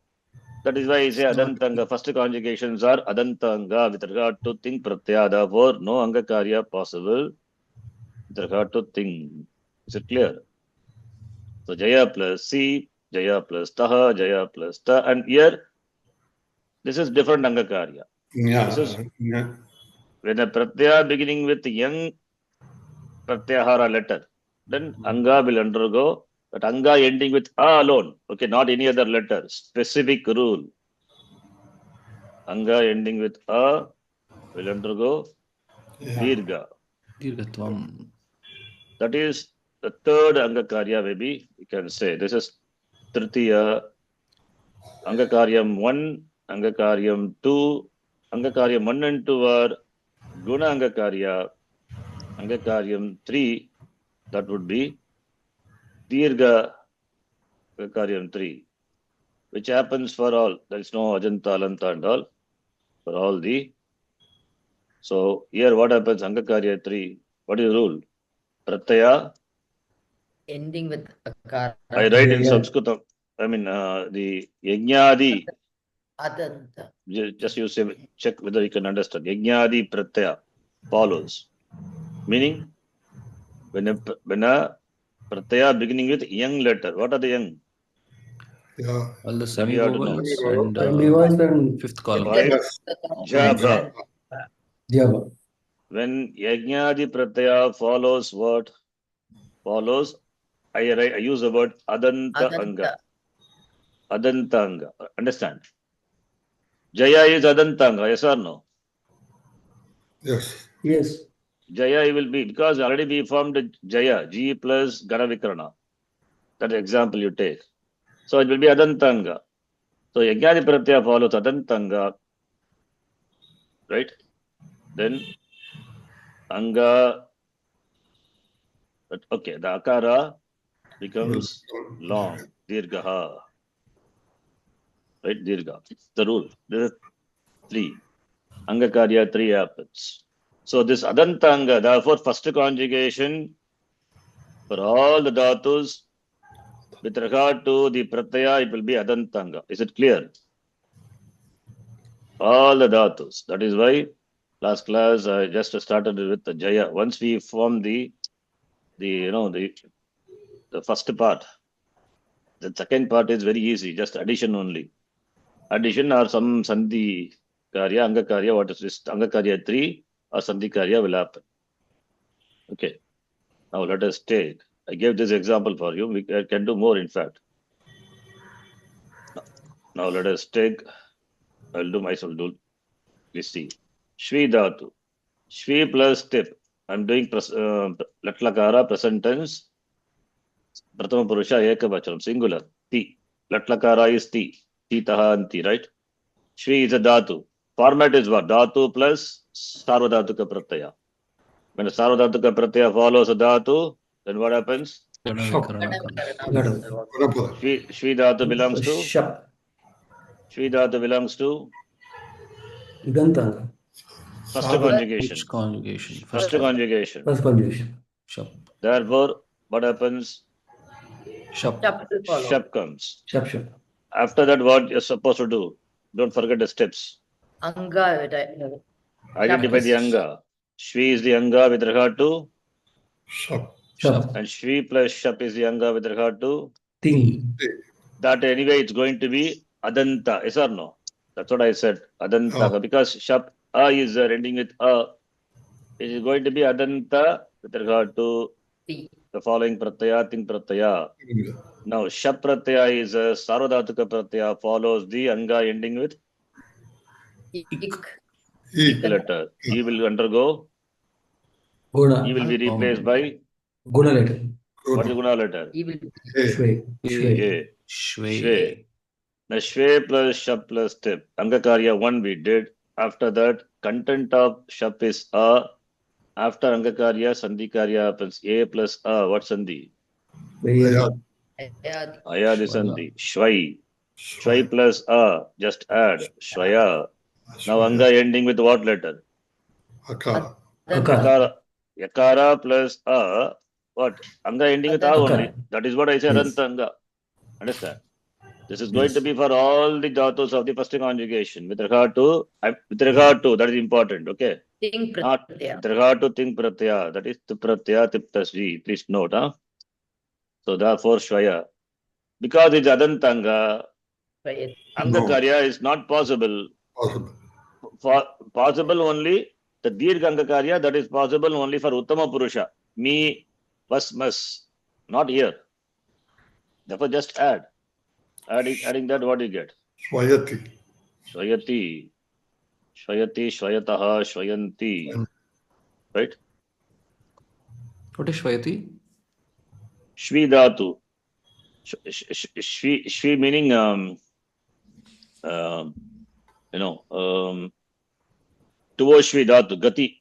That is why I say Adantanga. First conjugations are Adantanga with regard to Ting Pratyaya. Therefore, no Angakarya possible with regard to Ting. Is it clear? So Jaya plus C, Jaya plus Taha, Jaya plus Ta, and here this is different Angakarya. This is when a Pratyaya beginning with young Pratyahara letter, then Anga will undergo that Anga ending with A alone. Okay, not any other letter. Specific rule. Anga ending with A will undergo Dirgha. Dirghatvam. That is the third Angakarya, maybe you can say. This is Tritiya, Angakaryam 1, Angakaryam 2, Angakaryam 1 and 2 are Guna Angakarya, Angakaryam 3, that would be Dirgha Angakaryam 3, which happens for all. There is no Ajanta, Alanta and all, for all the. So here what happens, Angakarya 3, what is the rule? Pratyaya. Ending with Akara. I write in Sanskritam, the Yajnadi. Adanta. Just you say, check whether you can understand. Yajnadi Pratyaya follows. Meaning, when a Pratyaya beginning with young letter, what are the young? All the That you have to know. semivowels and fifth column. Right? Java. Java. When Yajnadi Pratyaya follows what? Follows, I use the word Adanta Anga. Adanta Anga. Understand? Jaya is Adanta Anga, yes or no? Yes. Yes. Jaya will be, because already we formed Jaya, G plus Ganavikarana. That example you take. So it will be Adantanga. So Yajnadi Pratyaya follows Adantanga. Right? Then Anga. Okay, the Akara becomes long. Dirgaha. Right? Dirga. The rule. This is 3. Angakarya 3 happens. So this Adantanga, therefore first conjugation for all the dhatus, with regard to the pratyaya, it will be Adantanga. Is it clear? All the dhatus. That is why last class I just started with the Jaya. Once we form the first part, the second part is very easy, just addition only. Addition or some Sandhi Karya, Angakarya, what is this? Angakarya 3 or Sandhi Karya will happen. Okay. Now let us take. I gave this example for you. We can do more, in fact. Now let us take. I'll do myself. Please see. Shvi Dhatu. Shvi plus tip. I'm doing Latlakara, present tense. Prathama Purusha, Ekavachanam, singular. Ti. Latlakara is ti. Ti taha anti, right? Shvi is a dhatu. Format is what? Dhatu plus Sarvadhatuka Pratyaya. When a Sarvadhatuka Pratyaya follows a dhatu, then what happens? Shap. Ganavikarana comes. Ganapada. Shvi dhatu belongs to? Shap. Shvi dhatu belongs to? Igantanga. First Sadhu. conjugation. Which conjugation? First First conjugation. First conjugation. Shap. Therefore, what happens? Shap. Shap will follow. Shap comes. Shap, shap. After that, what you're supposed to do? Don't forget the steps. Anga. Identify the anga. Shvi is the anga with regard to, Shap. Shap. and Shvi plus Shap is the anga with regard to. Ting. That anyway, it's going to be Adanta. Yes or no? That's what I said. Adanta. Oh. Because Shap A is ending with A. It is going to be Adanta with regard to T. the following Pratyaya, Ting Pratyaya. Now, Shap Pratyaya is a Sarvadhatuka Pratyaya, follows the anga ending with Ik. Ik. letter. He will undergo, Guna. he will be replaced by, Guna letter. what is the Guna letter? He will. Shwe. Shwe. A. Shve. Shve. Now, Shve plus Shap plus tip. Angakarya 1 we did. After that, content of Shap is A. After Angakarya, Sandhikarya happens. A plus A. What Sandhi? Ayad. Ayad. Ayad is Sandhi. Shvai. Shvai plus A. Just add. Shvaya. Now, Anga ending with what letter? Akara. Akara. Yakara plus A. What? Anga ending with A only. Akara. That is what I said. Yes. Adanta Anga. Understand? This is going to be for all the dhatus of the first conjugation. With regard to, that is important. Okay. Ting Not Pratyaya. with regard to Ting Pratyaya. That is Tip Pratyaya, Tip Tasvi. Please note. Huh? So therefore, Shvaya. Because it's Adantanga, Shvayat. Angakarya is not possible. Possible. Possible only the Dirgha Angakarya, that is possible only for Uttama Purusha. Me, mas, not here. Therefore, just add. Adding that, what do you get? Swayati. Shvayati, Shvayataha, Shvayanti. Right? What is Shvayati? Shvi Dhatu. Shvi meaning, towards Shvi Dhatu. Gati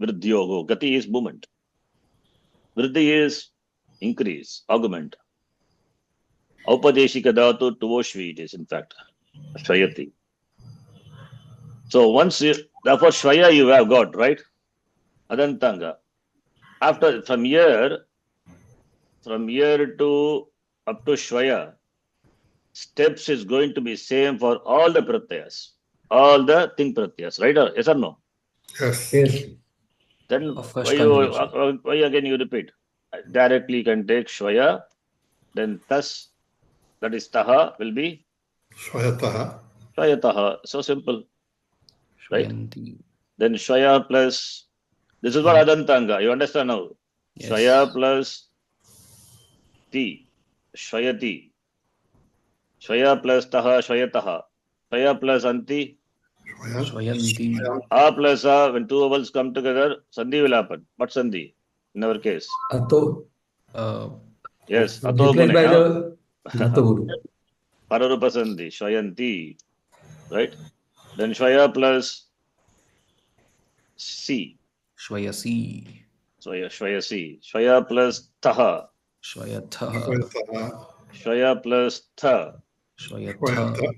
Vriddhyogo. Gati is movement. Vriddhi is increase, augment. Aupadeshika Dhatu towards Shvi it is, in fact. Shvayati. So once you, therefore Shvaya you have got, right? Adantanga. After, from here to up to Shvaya, steps is going to be same for all the pratyas, all the Ting pratyas, right? Yes or no? Yes. Yes. Then Of first conjugation. why again you repeat? Directly you can take Shvaya, then Tas, that is Taha, will be Swayataha. Shvayataha. So simple. Right? Shvayanti. Then Shvaya plus, this is what Adantanga, you understand now? Yes. Shvaya plus Ti, Shvayati. Shvaya plus Taha, Shvayataha. Shvaya plus Anti, Shvayanti. A plus A, when two vowels come together, Sandhi will happen. What Sandhi? In our case. Ato. Yes, Ato Replaced by Gune. the Dhato Guru. Pararupa Sandhi, Shvayanti. Right? Then Shvaya plus C. Shvayasi. Shvaya C. Shvaya plus Taha. Shvayatha. Swayataha. Shvaya plus Tha. Shvayatha.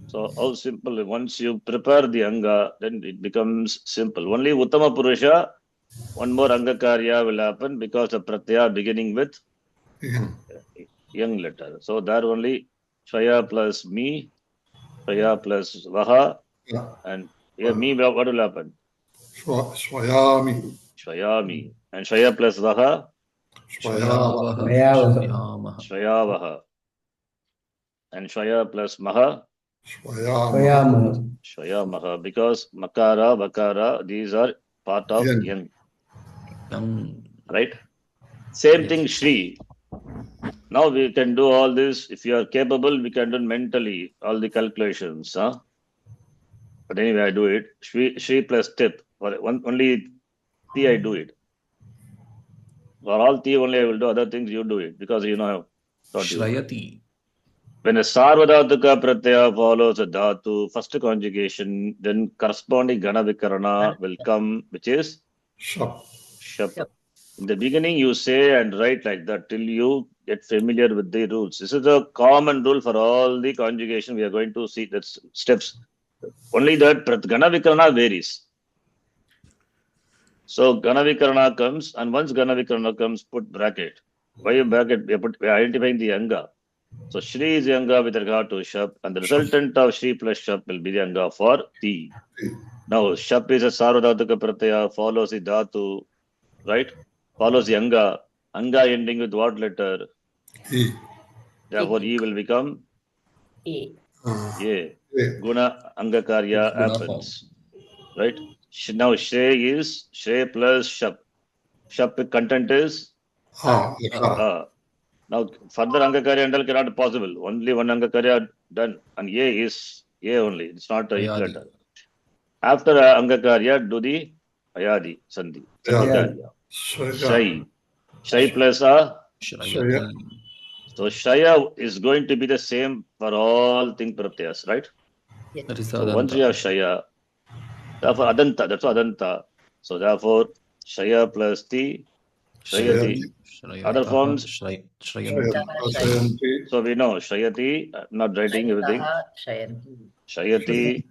So how simple. Once you prepare the anga, then it becomes simple. Only Uttama Purusha, one more anga karya will happen because of pratyaya beginning with young letter. So there only Shvaya plus me, Shvaya plus Vaha, and here me, what will happen? Swayami. Shvayami. And Shvaya plus Vaha, Swayavaha. Shvayavaha. Shvayavaha. And Shvaya plus Maha, Swayama. Shvayamaha. Because Makara, Vakara, these are part of young. Young. Right? Same thing, Shri. Now we can do all this. If you are capable, we can do mentally all the calculations. Huh? But anyway, I do it. Shri plus tip. For only T I do it. For all T only I will do. Other things you do it because you know I taught you. Shrayati. When a sarvadhatuka pratyaya follows a dhatu, first conjugation, then corresponding gana vikarana will come, which is Shap. shap. Shap. In the beginning, you say and write like that till you get familiar with the rules. This is a common rule for all the conjugation. We are going to see that steps. Only that gana vikarana varies. So gana vikarana comes, and once gana vikarana comes, put bracket. Why a bracket? We are identifying the anga. So Shri is the anga with regard to Shap, and the resultant of Shri plus Shap will be the anga for Ti. Now Shap is a sarvadhatuka pratyaya, follows the dhatu, right? Follows the anga. Anga ending with what letter? E. Therefore E will become A. A. A. Guna anga karya Guna happens. Right? Now Shre is Shre plus Shap. Shap content is Ah. Now further Angakarya and all cannot be possible. Only one Angakarya done. And A is A only. It's not a Ayadi. letter. After Angakarya, do the Ayadi Sandhi. Sandhikarya. Shai. Shai plus A. Shrayati. So Shaya is going to be the same for all thing pratyas, right? Yes. That is So once we Adanta. have Shaya, therefore Adanta, that's Adanta. So therefore Shaya plus the Shrayati. Other forms, Shrayanti. so we know Shrayati, I'm not writing everything. Shayanti. Shayati,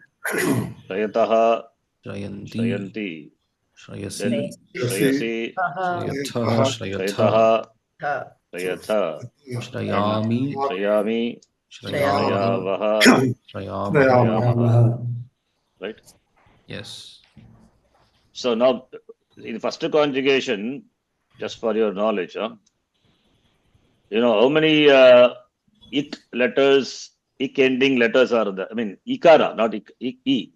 Shrayataha, Shrayanti. Shrayanti, Shrayasi. then Shrayasi, Shrayatha. Shrayataha, Ha. Shrayatha, Shrayami. Shrayami, Shrayavaha. Shrayavaha, Shrayavaha. right? Yes. So now, in first conjugation, just for your knowledge, you know how many ik letters, ik ending letters are there? I mean, ikara, not e.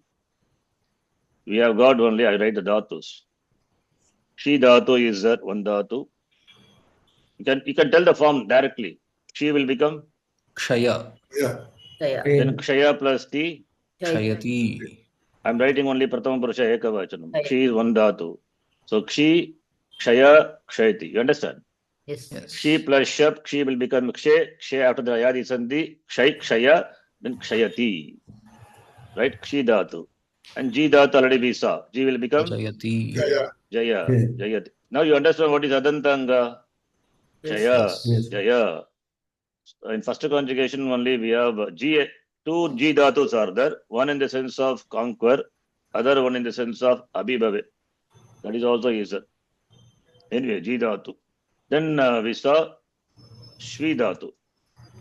We have got only, I write the dhatus. She dhatu is that one dhatu. You can tell the form directly. She will become Kshaya. Yeah. Shaya. then Kshaya plus T. Kshayati. I'm writing only Prathama Purusha Ekavachanam. Right. She is one dhatu. So Kshi, Kshaya, Kshayati. You understand? Yes. Yes. Kshi plus Shap, Kshi will become Kshe. Kshe after the Ayadi Sandhi, Kshaya, then Kshayati. Right? Kshi dhatu. And Ji dhatu already we saw. Ji will become Jayati. Yeah. Jaya. Yeah. Jayati. Now you understand what is Adantanga. Yes. Jaya. Yes. Jaya. In first conjugation only we have G, two G dhatus are there. One in the sense of conquer, other one in the sense of abhibhave. That is also user. Anyway, G dhatu. Then we saw Shvi dhatu.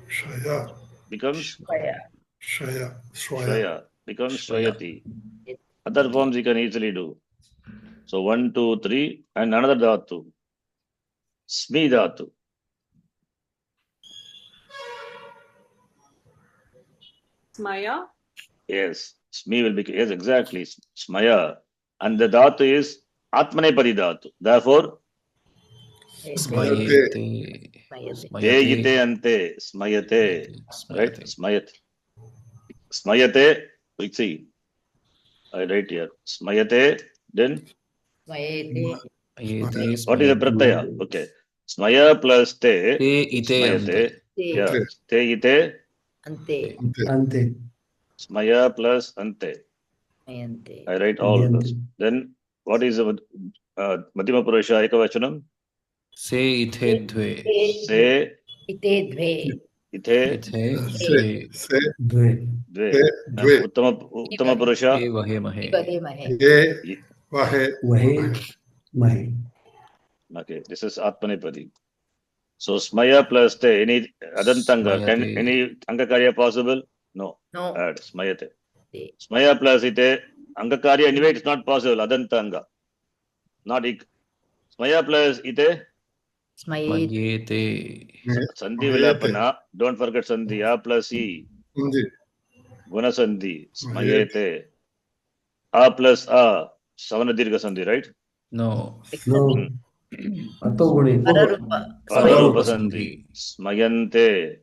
Shaya. Becomes Shaya. Shaya. Swaya. Shwaya. Becomes Shwaya. Shwayati. Yes. Other forms you can easily do. So 1, 2, 3 and another dhatu. Smi dhatu. Smaya. Yes. Smi will be, yes, exactly. Smaya. And the dhatu is Atmanepadi dhatu. Therefore, Smayate. te yite ante. Smayate. Right? Smayate. Smayate. Smayate. We see. I write here. Smayate. Then, Smayete. Ayete. what is the pratyaya? Okay. Smaya plus te. Te ite Smayate. ante. Yeah. Te ite. Ante. Ante. Smaya plus ante. Mayante. I write all Ante. this. Then, what is the Madhyama Purusha Ekavachanam? Se ite dve. Se Ite dve. ite Ite Se. dve. Se. Dve. dve. Te. Dve. Uttama Purusha. E vahe mahe. Ibahe mahe. Ye. Vahe. Vahe. Mahe. Okay, this is Atmanepadi. So Smaya plus te, any Adantanga, can Smayate. any Angakarya possible? No. No. Add Smayate. Te. Smaya plus ite, Angakarya anyway it's not possible, Adantanga. Not ik. Smaya plus ite, Smayete. Mayete. Sandhi will happen. Don't forget Sandhi. A plus E. Indeed. Guna Sandhi. Smayete. A plus A. Savana Dirgha Sandhi, right? No. No. Atoguni. Pararupa. Pararupa Sandhi. Sandhi. Smayante.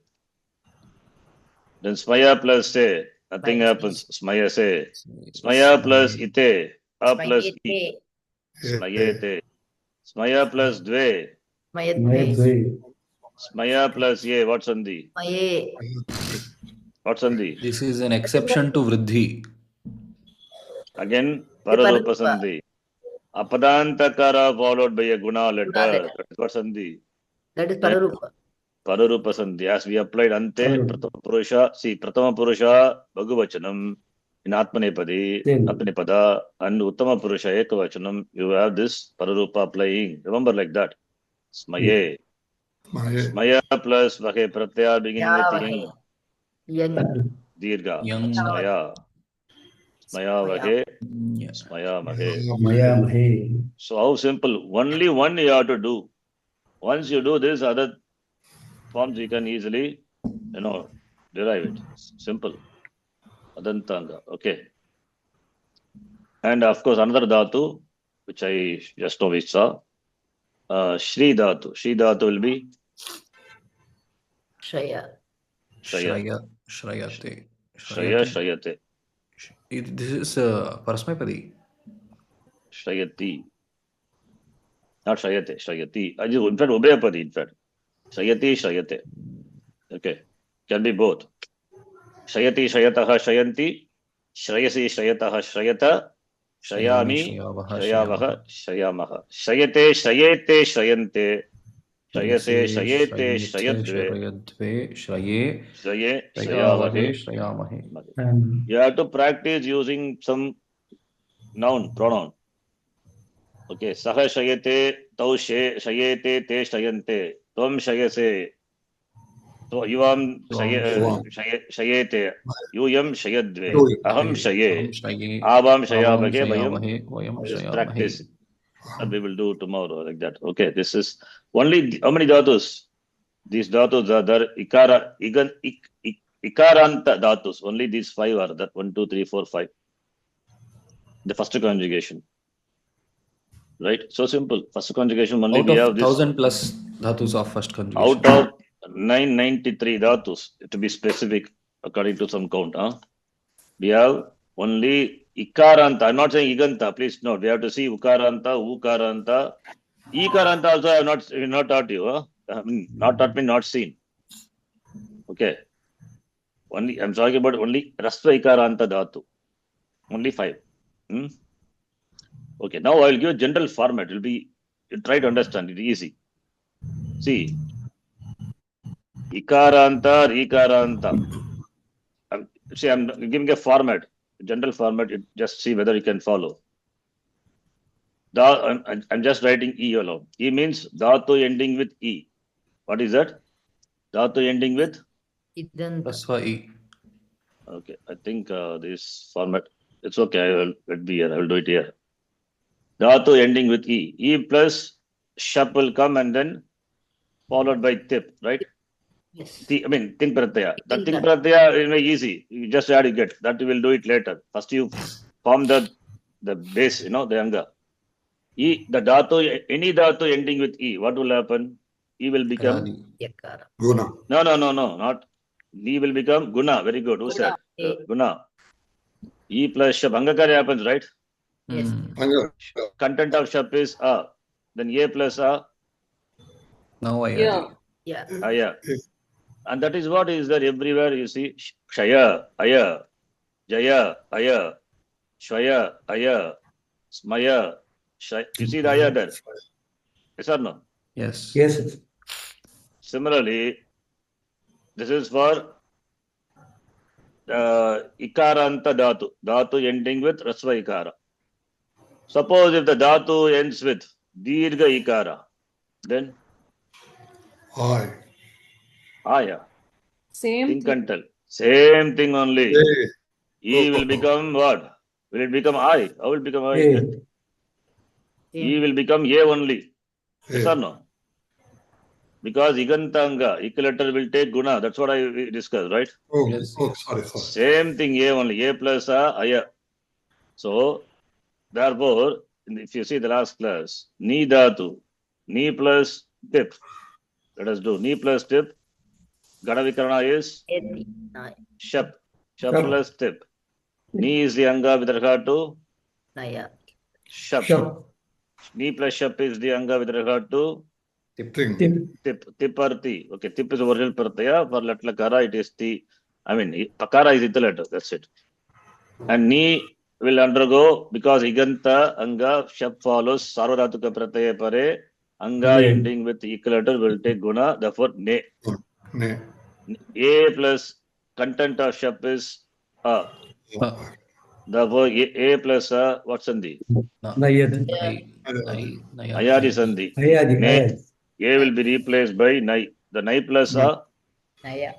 Then Smaya plus te. Nothing Minus happens. Smaya say. Smaya plus ite. A plus e. Smayete. Smayete. Smaya plus dve. Maya Mayatve. Dve. Smaya plus ye. What's sandhi? Maye. What's sandhi? This is an exception to Vriddhi. Again, pararupa sandhi. Apadantakara followed by a guna letter. That's what sandhi. That is Pararupa. Pararupa sandhi. As we applied ante, Pararupa. Pratama Purusha. See, Pratama Purusha, Bhagavachanam. In Atmanepadi, Then Atmanepada, and Uttama Purusha Ekavachanam, you have this Pararupa applying. Remember like that. Smaye. Maya. Smaya plus Vahe Pratyaya beginning with Yavahe. Yang. Yang. Dirga. Yang. Smaya. Smaya Vahe. Yeah. Smaya Mahe. Maya Mahe. So how simple? Only one you have to do. Once you do this, other forms you can easily, derive it. Simple. Adantanga. Okay. And of course, another dhatu, which I just now we saw, Shri dhatu. Shri dhatu will be Shaya. Shaya. Shrayate. Shaya, Shayate. This is Parasmapadi. Shayati. Not Shayate, Shayati. In fact, Ubhayapadi, in fact. Shayati, Shayate. Okay. Can be both. Shayati, Shayataha, Shayanti. Shrayasi, Shrayataha, Shrayata. Shayami, Shayavaha, Shayamaha. Shayate, Shayete, Shayante. Shayase, Shayete, Shayadve. Shraye. Shraye, Shayavahe. Shayavahe. Shayamahe. You have to practice using some noun, pronoun. Okay. Saha Shayate, Tau Shayete, Te Shayante. Tvam Shayase. Yuvam Shayete. Yuyam Shayadve. Aham Shaye. Avam Shayavage. Vayam. Just practice. And we will do tomorrow like that. Okay. This is only how many dhatus? These dhatus are there. Ikaranta dhatus. Only these 5 are that. 1, 2, 3, 4, 5. The first conjugation. Right? So simple. First conjugation only Out we of have this. 1000 plus dhatus of first conjugation. Out of 993 dhatus, to be specific, according to some count, we have only Ikaranta. I'm not saying Iganta, please note. We have to see Ukaranta, Ukaranta. Ikaranta also I have not taught you. Not taught me, not seen. Okay. I'm talking about only Rasva Ikaranta dhatu. Only 5. Okay. Now I will give a general format. It will be, you try to understand it easy. See. Ikaranta, Ikaranta. See, I'm giving a format, general format. Just see whether you can follow. I'm just writing E alone. E means dhatu ending with E. What is that? Dhatu ending with? Idanta. Rasva E. Okay, I think this format, it's okay. Let be here. I will do it here. Dhatu ending with E. E plus shap will come and then followed by tip, right? Yes. Ting pratyaya. That ting pratyaya is very easy. You just add, you get. That we will do it later. First you form the base, the anga. E, the dhatu, any dhatu ending with E, what will happen? E will become? Yakara. Guna. No, not. E will become guna. Very good. Who said? Guna. E plus shap. Angakari happens, right? Yes. Content of shap is A. Then A plus A. Now I Yeah. Yeah. Aya. And that is what is there everywhere. You see, Shaya, Aya, Jaya, Aya, Shwaya, Aya, Smaya. You see the Aya there? Yes or no? Yes. Yes. Similarly, this is for Ikaranta dhatu. Dhatu ending with Rasva Ikara. Suppose if the dhatu ends with Dirga Ikara, then I. Aya. Same Think thing. and tell. Same thing only. Hey. E will become what? Will it become I? How will it become I? A. E will become A only. Yes Hey. or no? Because Igantanga, ik letter will take guna. That's what I discussed, right? Oh, Yes. sorry. Same thing, A only. A plus A, Aya. So, therefore, if you see the last class, Ni dhatu, Ni plus tip. Let us do Ni plus tip. Gadavikarana is Eti. Shap. Shap Shap. plus tip. Ni is the anga with regard to Naya. shap. Shap. Ni plus shap is the anga with regard to Thing. Tip. tip. Tip or ti. Okay, tip is original pratyaya. For latlakara, it is ti. I mean, pakara is the letter. That's it. And ni will undergo because iganta anga shap follows sarvadhatuka pratyaya pare. Anga Ne. ending with equal letter will take guna. Therefore, ne. Ne. A plus content of shap is a. Therefore, A plus a, what's sandhi? Nayad. Ayadi sandhi. Ayadi. Ne. Ayadi. A will be replaced by nai. The nai plus a, Naya.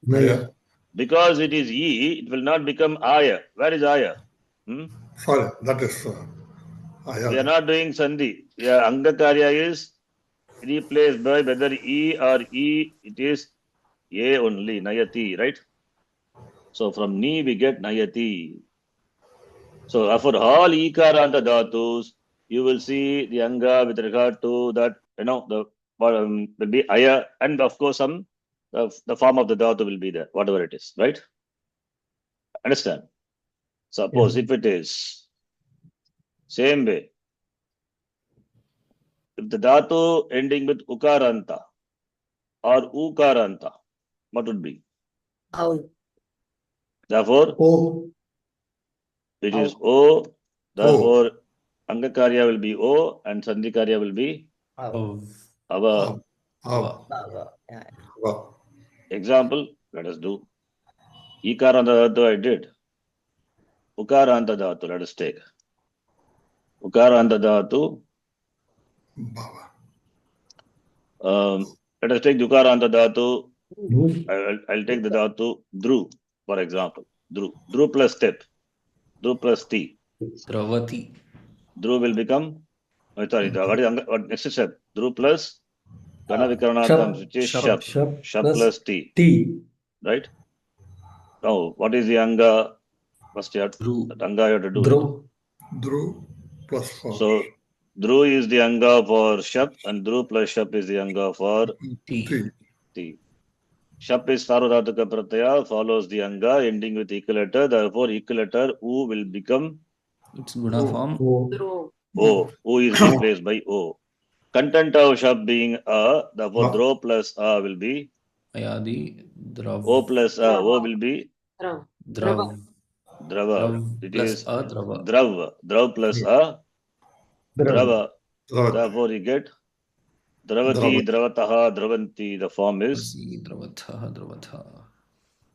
Nayad. because it is E, it will not become Aya. Where is Aya? Sorry, that is. We are not doing sandhi. Yeah, Angakarya is replaced by whether E or E, it is A only, Nayati, right? So from Ni we get Nayati. So for all Ikaranta dhatus, you will see the Anga with regard to that, the will be Aya, and of course the form of the dhatu will be there, whatever it is, right? Understand? Suppose if it is same way, if the dhatu ending with Ukaranta or Ukaranta, what would be? Out. Therefore, O. it is O. Therefore, Angakarya will be O and Sandhikarya will be Out. Ava. Baba. Yeah. Example, let us do. Ikaranta dhatu I did. Ukaranta dhatu, let us take. Ukaranta dhatu. Let us take Ukaranta dhatu. I'll take the dhatu Dhru, for example. Dhru plus tip. Dhru plus T. Dravati. Dhru will become, what next step? Dhru plus Gana Vikaranatham, which is Shap. Shap plus T. T. Right? Now, what is the Anga? First you have that Anga you have to do it. Dhru plus 4. So, Dhru is the Anga for Shap and Dhru plus Shap is the Anga for T. T. Shap is Sarvadhatuka Pratyaya, follows the Anga ending with equal letter. Therefore, equal letter U will become Its guna form. Dhru. O. O is replaced by O. Content of Shap being A, therefore Dhro plus A will be Ayadi. Drav. O plus A. O will be Dhrav. Drav. Drava. It plus is a Drava. Drav. Drav plus A. Drava. Dravati. Therefore, you get Dravati, Dravataha, Dravanti. The form is Dravatha.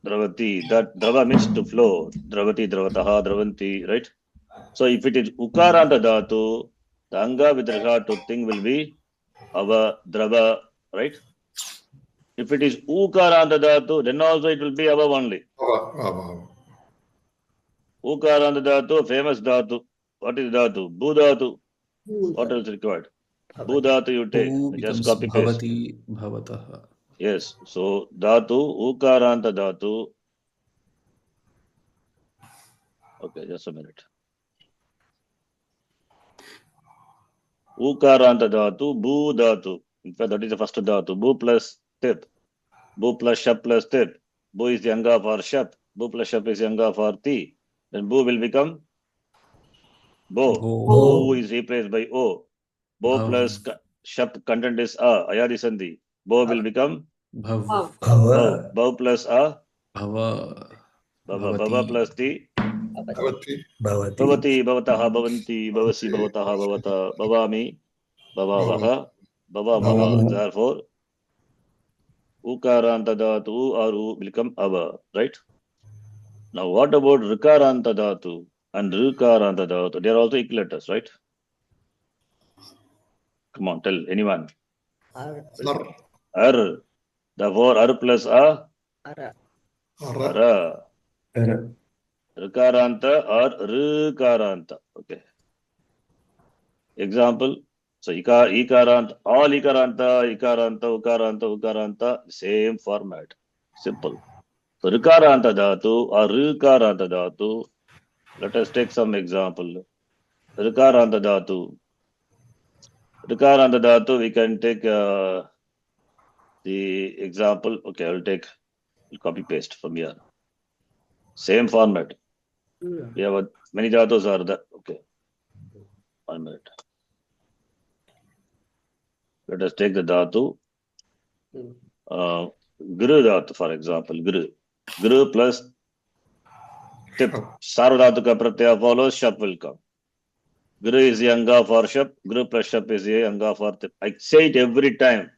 Dravati. That Drava means to flow. Dravati, Dravataha, Dravanti, right? So if it is Ukaranta dhatu, the Anga with regard to thing will be Ava, Drava, right? If it is Ukaranta dhatu, then also it will be Ava only. Ukaranta dhatu, famous dhatu. What is dhatu? Bu dhatu. What else required? Bu dhatu you take. U Just becomes copy paste. Bhavati. Bhavataha. Yes. So dhatu, Ukaranta dhatu. Okay, just a minute. Ukaranta dhatu, Bu dhatu. In fact, that is the first dhatu. Bu plus tip. Bu plus Shap plus tip. Bu is the Anga for Shap. Bu plus Shap is the Anga for Ti. Then Bu will become Bo. Bu is replaced by O. Bo Bhav. plus Shap content is A. Ayadi Sandhi. Bo will become Bhav. Bhav. Bhav plus A. Bhava. Bhava. Bhava plus Ti. Bhavati. Bhavati. Bhavataha. Bhavanti. Bhavasi. Bhavataha. Bhavata. Bhavami. Bhavavaha. Bhavavaha. Therefore, Ukaranta dhatu or U will become Ava, right? Now, what about Rikaranta dhatu and Rikaranta dhatu? They are also equal letters, right? Come on, tell anyone. Ar. Ar. Therefore, Ar plus A. Ara. Ara. Rikaranta or Rikaranta. Okay. Example. So, Ikaranta, all Ikaranta, Ukaranta, same format. Simple. So, Rikaranta dhatu or Rikaranta dhatu. Let us take some example. Rikaranta dhatu. Rikaranta dhatu, we can take the example. Okay, I'll copy paste from here. Same format. We have many dhatus are there. Okay. 1 minute. Let us take the dhatu. Gru dhatu, for example. Gru plus tip. Sarvadhatu ka pratyaya follows, shap will come. Gru is the anga for shap. Gru plus shap is the anga for tip. I say it every time.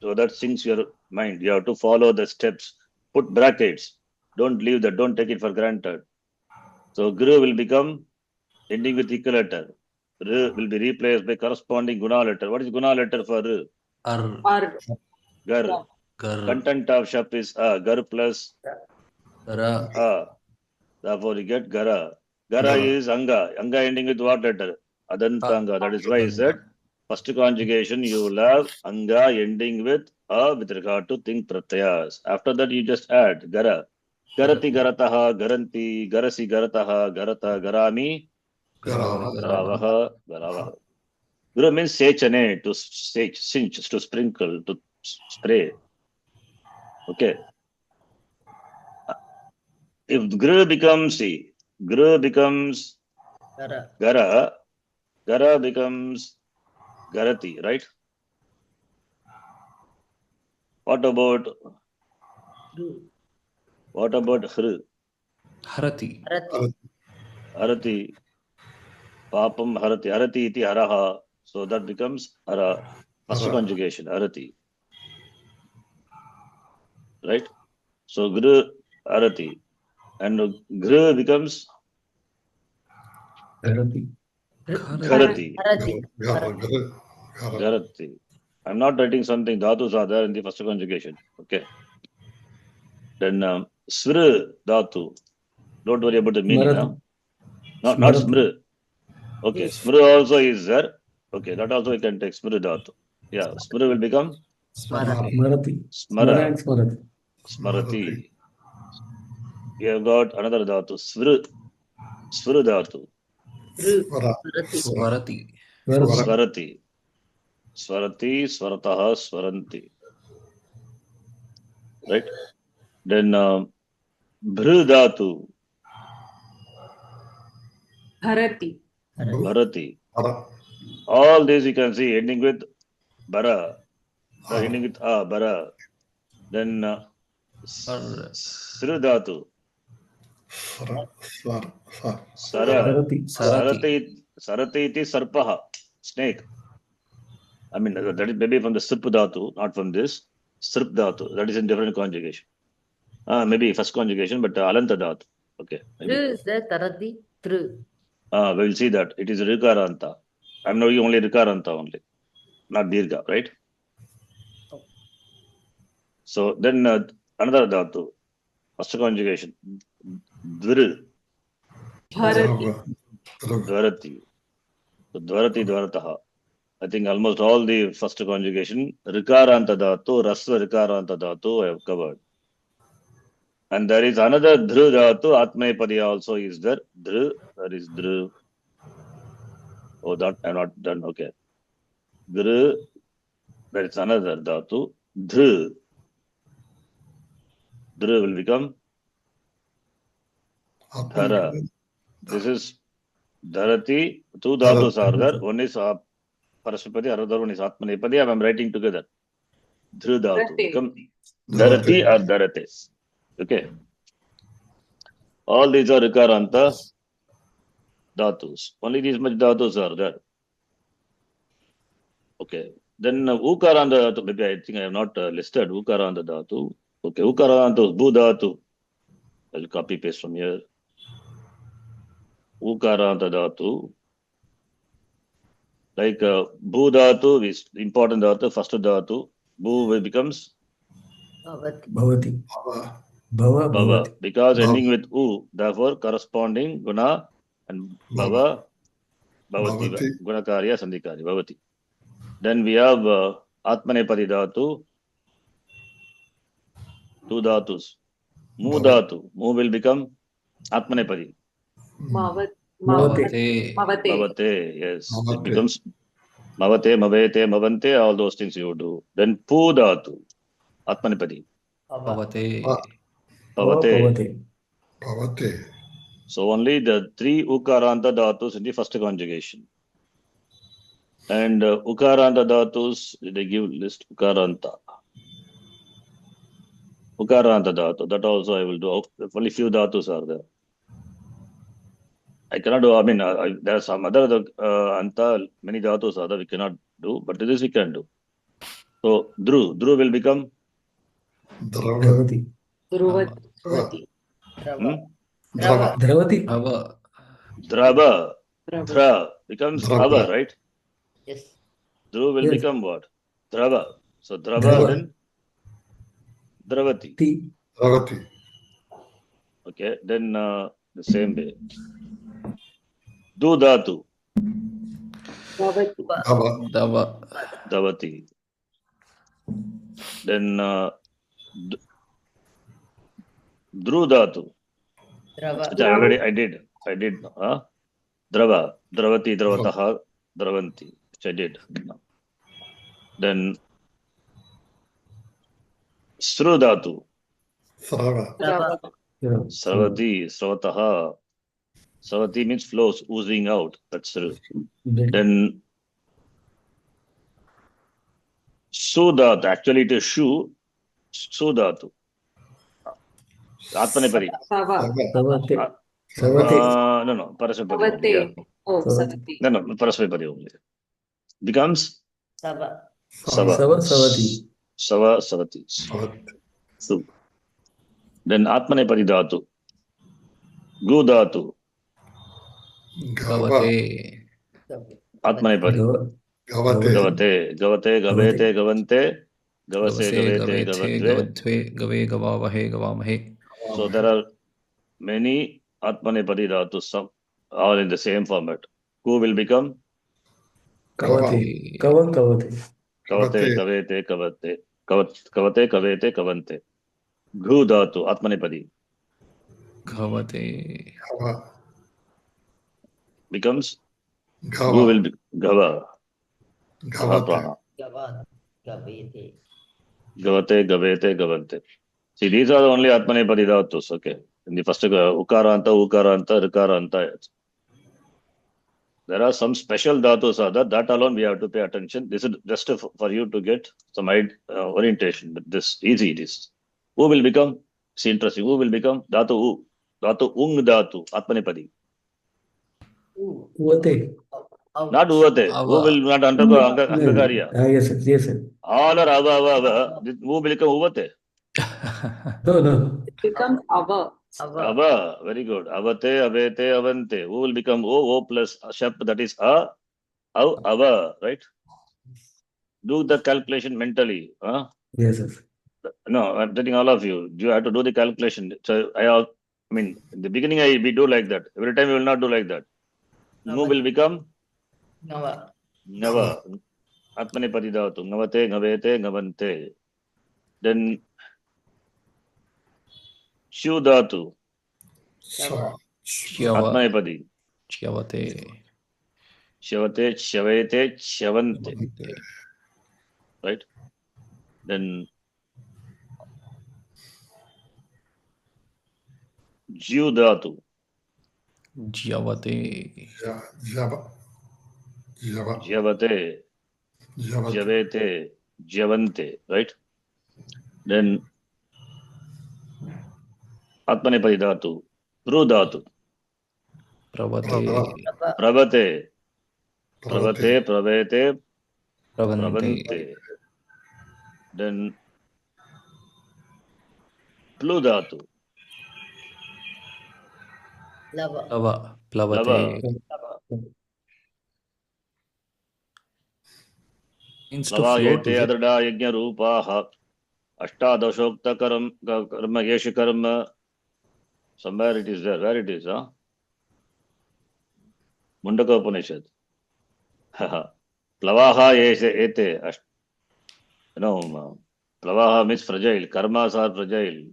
So that sinks your mind. You have to follow the steps. Put brackets. Don't leave that. Don't take it for granted. So Gru will become ending with equal letter. R will be replaced by corresponding guna letter. What is guna letter for R? Ar. Gar. Gar. Content of shap is Gar plus Gara. A. Therefore you get Gara. Gara is Anga. Anga ending with what letter? Adantanga. That is why I said first conjugation you will have Anga ending with A with regard to Ting Pratyayas. After that you just add Gara. Garati Garataha Garanti Garasi Garataha Garata Garami Garavaha Garavaha. Guru means sechane, to cinch, to sprinkle, to spray. Okay. If Guru becomes Gara, Gara becomes Garati, right? What about Hru? Harati. Harati. Papam Harati. Harati iti Haraha. So that becomes Hara. First conjugation, Harati. Right? So Gru, Harati. And Gru becomes Garati. Garati. Garati. Garati. I'm not writing something. Dhatus are there in the first conjugation. Okay. Then Svru Dhatu. Don't worry about the meaning. Smarati. Not Smarati. Smru. Okay. Smru also is there. Okay. That also we can take Smru Dhatu. Yeah. Smru will become Smarati. Smara. And Smarati. Smarati. We have got another Dhatu. Svru Dhatu. Swarati. Swarati. Swarati, Swarataha, Swaranti. Right? Then Bhru Dhatu. Bharati. Bharati. All these you can see ending with Bara. Ending with Bara. Then Sru Dhatu. Sara. Sarati iti Sarpaha. Snake. I mean, that is maybe from the Srip Dhatu, not from this. Srip Dhatu. That is in different conjugation. Maybe first conjugation, but Alanta Dhatu. Okay. Tru is there, Tarati. Tru. We will see that. It is Rikaranta. I'm knowing only Rikaranta only. Not Dirgha, right? So then another Dhatu. First conjugation. Dvir. Bharati. Dvarati. So Dvarati Dvarataha. I think almost all the first conjugation, Rikaranta Dhatu, Rasva Rikaranta Dhatu I have covered. And there is another Dhru Dhatu, Atmayapadi also is there. Dhru, that is Dhru. Oh, that I have not done, okay. Dhru, there is another Dhatu, Dhru. Dhru will become Dhara. This is Dharati, two Dhatus are there. One is Parashapati, another one is Atmanepadi. I am writing together. Dhru Dhatu. Become Dharati or Dharates. Okay. All these are Rikaranta Dhatus. Only these much Dhatus are there. Okay. Then Ukaranta Dhatu. Maybe I think I have not listed Ukaranta Dhatu. Okay. Ukaranta Bhu Dhatu. I will copy paste from here. Ukaranta Dhatu. Like Bhu Dhatu is important Dhatu, first Dhatu. Bhu becomes Bhavati. Bhava. Because ending with U, therefore corresponding Guna and Bhava, Bhavati. Gunakarya, Sandhikari, Bhavati. Then we have Atmanepadi Dhatu. Two Dhatus. Mu Dhatu. Mu will become Atmanepadi. Mavate. Mavate, yes. It becomes Mavate, Mavete, Mavante, all those things you do. Then Pu Dhatu, Atmanipadi. Pavate. Pavate. Bhavate. So only the 3 ukaranta dhatus in the first conjugation. And ukaranta dhatus, they give list ukaranta. Ukaranta dhatu, that also I will do. Only few dhatus are there. I cannot do, I mean, there are some other anta, many dhatus are there, we cannot do, but this we can do. So, Dhru will become? Dravati. Dhruvati. Drava. Dravati. Ava. Drava. Drava. Dhra becomes Drava. Ava, right? Yes. Dhru will Yes. become what? Drava. So, Drava, Drava. then Dravati. Ti. Dravati. Okay, then the same way. Du dhatu, Dhavati. Dhava. Dava. Dhavati. Then Dhru dhatu. Drava. Which I did. Drava. Dravati, Dravataha, Dravanti. Which I did. Then Sru dhatu. Srava. Drava. Sravati, Sravataha. Sravati means flows, oozing out. That's Sru. Then Then Sudhat, actually it is Shu, Sudhatu. Atmanepadi. Sava. Savate. Savate. No, Parasmapadi. Yeah. Savate. Oh, Savati. No, Parasmapadi only. Becomes Sava. Sava. Sava. Savati. Sava, Savati. Bhavate. So, then Atmanepadi dhatu. Gu dhatu. Gava. Gavate. Atmanepadi. Gavate. Gavate, Gavate, Gavete, Gavante. Gavase, Gavase. Gavete, Gavete. Gavadve. Gavadve. Gave. Gavavahe. Gavamahe. So there are many Atmanepadi dhatus, some all in the same format. Who will become? Kavate. Kava. Kavate. Kavate, Kavete, Kavate. Kavate, Kavete, Kavante. Ghu dhatu, Atmanepadi. Gavate. Gava. Becomes? Who Gava. will be? Gava. Gavate. Prana. Gavad. Gavete. Gavate, Gavete, Gavante. See, these are the only Atmanepadi dhatus, okay. In the first Ukaranta, Rikaranta. There are some special dhatus are there. That alone we have to pay attention. This is just for you to get some orientation. But this easy it is. Who will become? It's interesting. Who will become? Dhatu U. Dhatu Ung dhatu. Atmanepadi. Uvate. Not Uvate. Ava. Who will not undergo Angakarya? Yes, sir. Yes, sir. All are Ava. Who will become Uvate? No. It becomes Ava. Ava. Ava. Very good. Avate, Avete, Avante. Who will become O plus Shap, that is A. Ava, right? Do the calculation mentally. Huh? Yes, sir. No, I'm telling all of you. You have to do the calculation. So I mean, in the beginning we do like that. Every time we will not do like that. Nu will become Nava. Nava. Atmanepadi dhatu. Navate, Navete, Navante. Then Shu dhatu. Sava. Shyava. Atmanepadi. Shyavate. Shavate, Shavete, Shavante. Right? Then Jiu dhatu. Jyavate. Java. Java. Javate, Java. Javete, Javante, right? Then Atmanepadi dhatu, Pru dhatu, Pravate. Pravate, Pravate, Pravete, Pravante. Pravante. Then Plu dhatu, Lava. Plava. Lava. Plavate. Means to float, Lavayete is it? adrda yajna rupaha, Ashtadashokta karma yesh karma. Somewhere it is there. Where it is, huh? Mundaka Upanishad. Plavaha ete. Plavaha means fragile. Karmas are fragile.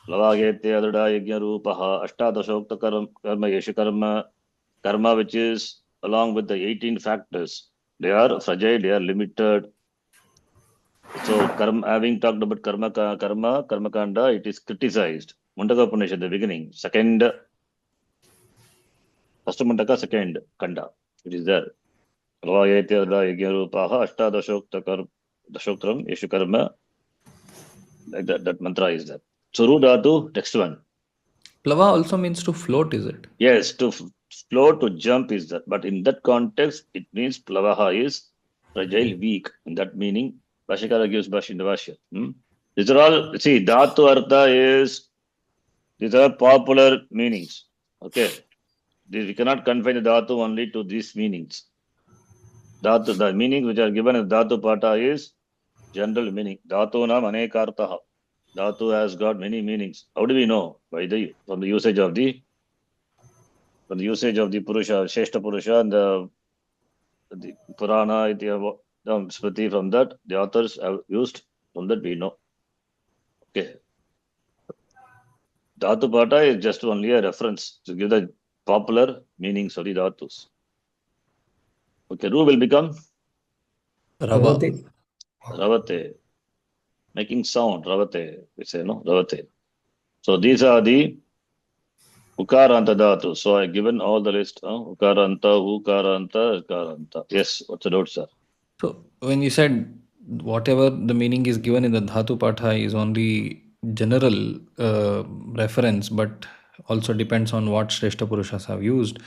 Plavagete adrda yajna rupaha. Ashtadashokta karma yesh karma. Karma which is along with the 18 factors. They are fragile, they are limited. So, having talked about karma kanda, it is criticized. Mundaka Upanishad, the beginning, first Mundaka, second Kanda. It is there. Plavayeti Arda Yagyarupaha Ashtadashoktakar Dashoktaram Yeshu Karma. Like that mantra is there. So Ru Dhatu, next one. Plava also means to float, is it? Yes, to float, to jump is that. But in that context, it means Plavaha is fragile, weak. In that meaning, Bhashikara gives Bhash in the Bhashya. These are all, see, Dhatu Artha is, these are popular meanings. Okay. We cannot confine the Dhatu only to these meanings. Dhatu, the meanings which are given as Dhatu Pata is general meaning. Dhatu Nam Anekartaha. Dhatu has got many meanings. How do we know? From the usage of the Purusha, Sheshta Purusha, and the Purana, the Smriti, from that, the authors have used, from that we know. Okay. Dhatu Pata is just only a reference to give the popular meanings of the Dhatus. Okay, Ru will become Rava. Ravate. Making sound, Ravate. We say, no? Ravate. So these are the Ukaranta Dhatu. So I given all the list. Ukaranta, Ukaranta, Ukaranta. Yes, what's the doubt, sir? So when you said whatever the meaning is given in the Dhatu Patha is only general reference, but also depends on what Shrestha Purushas have used.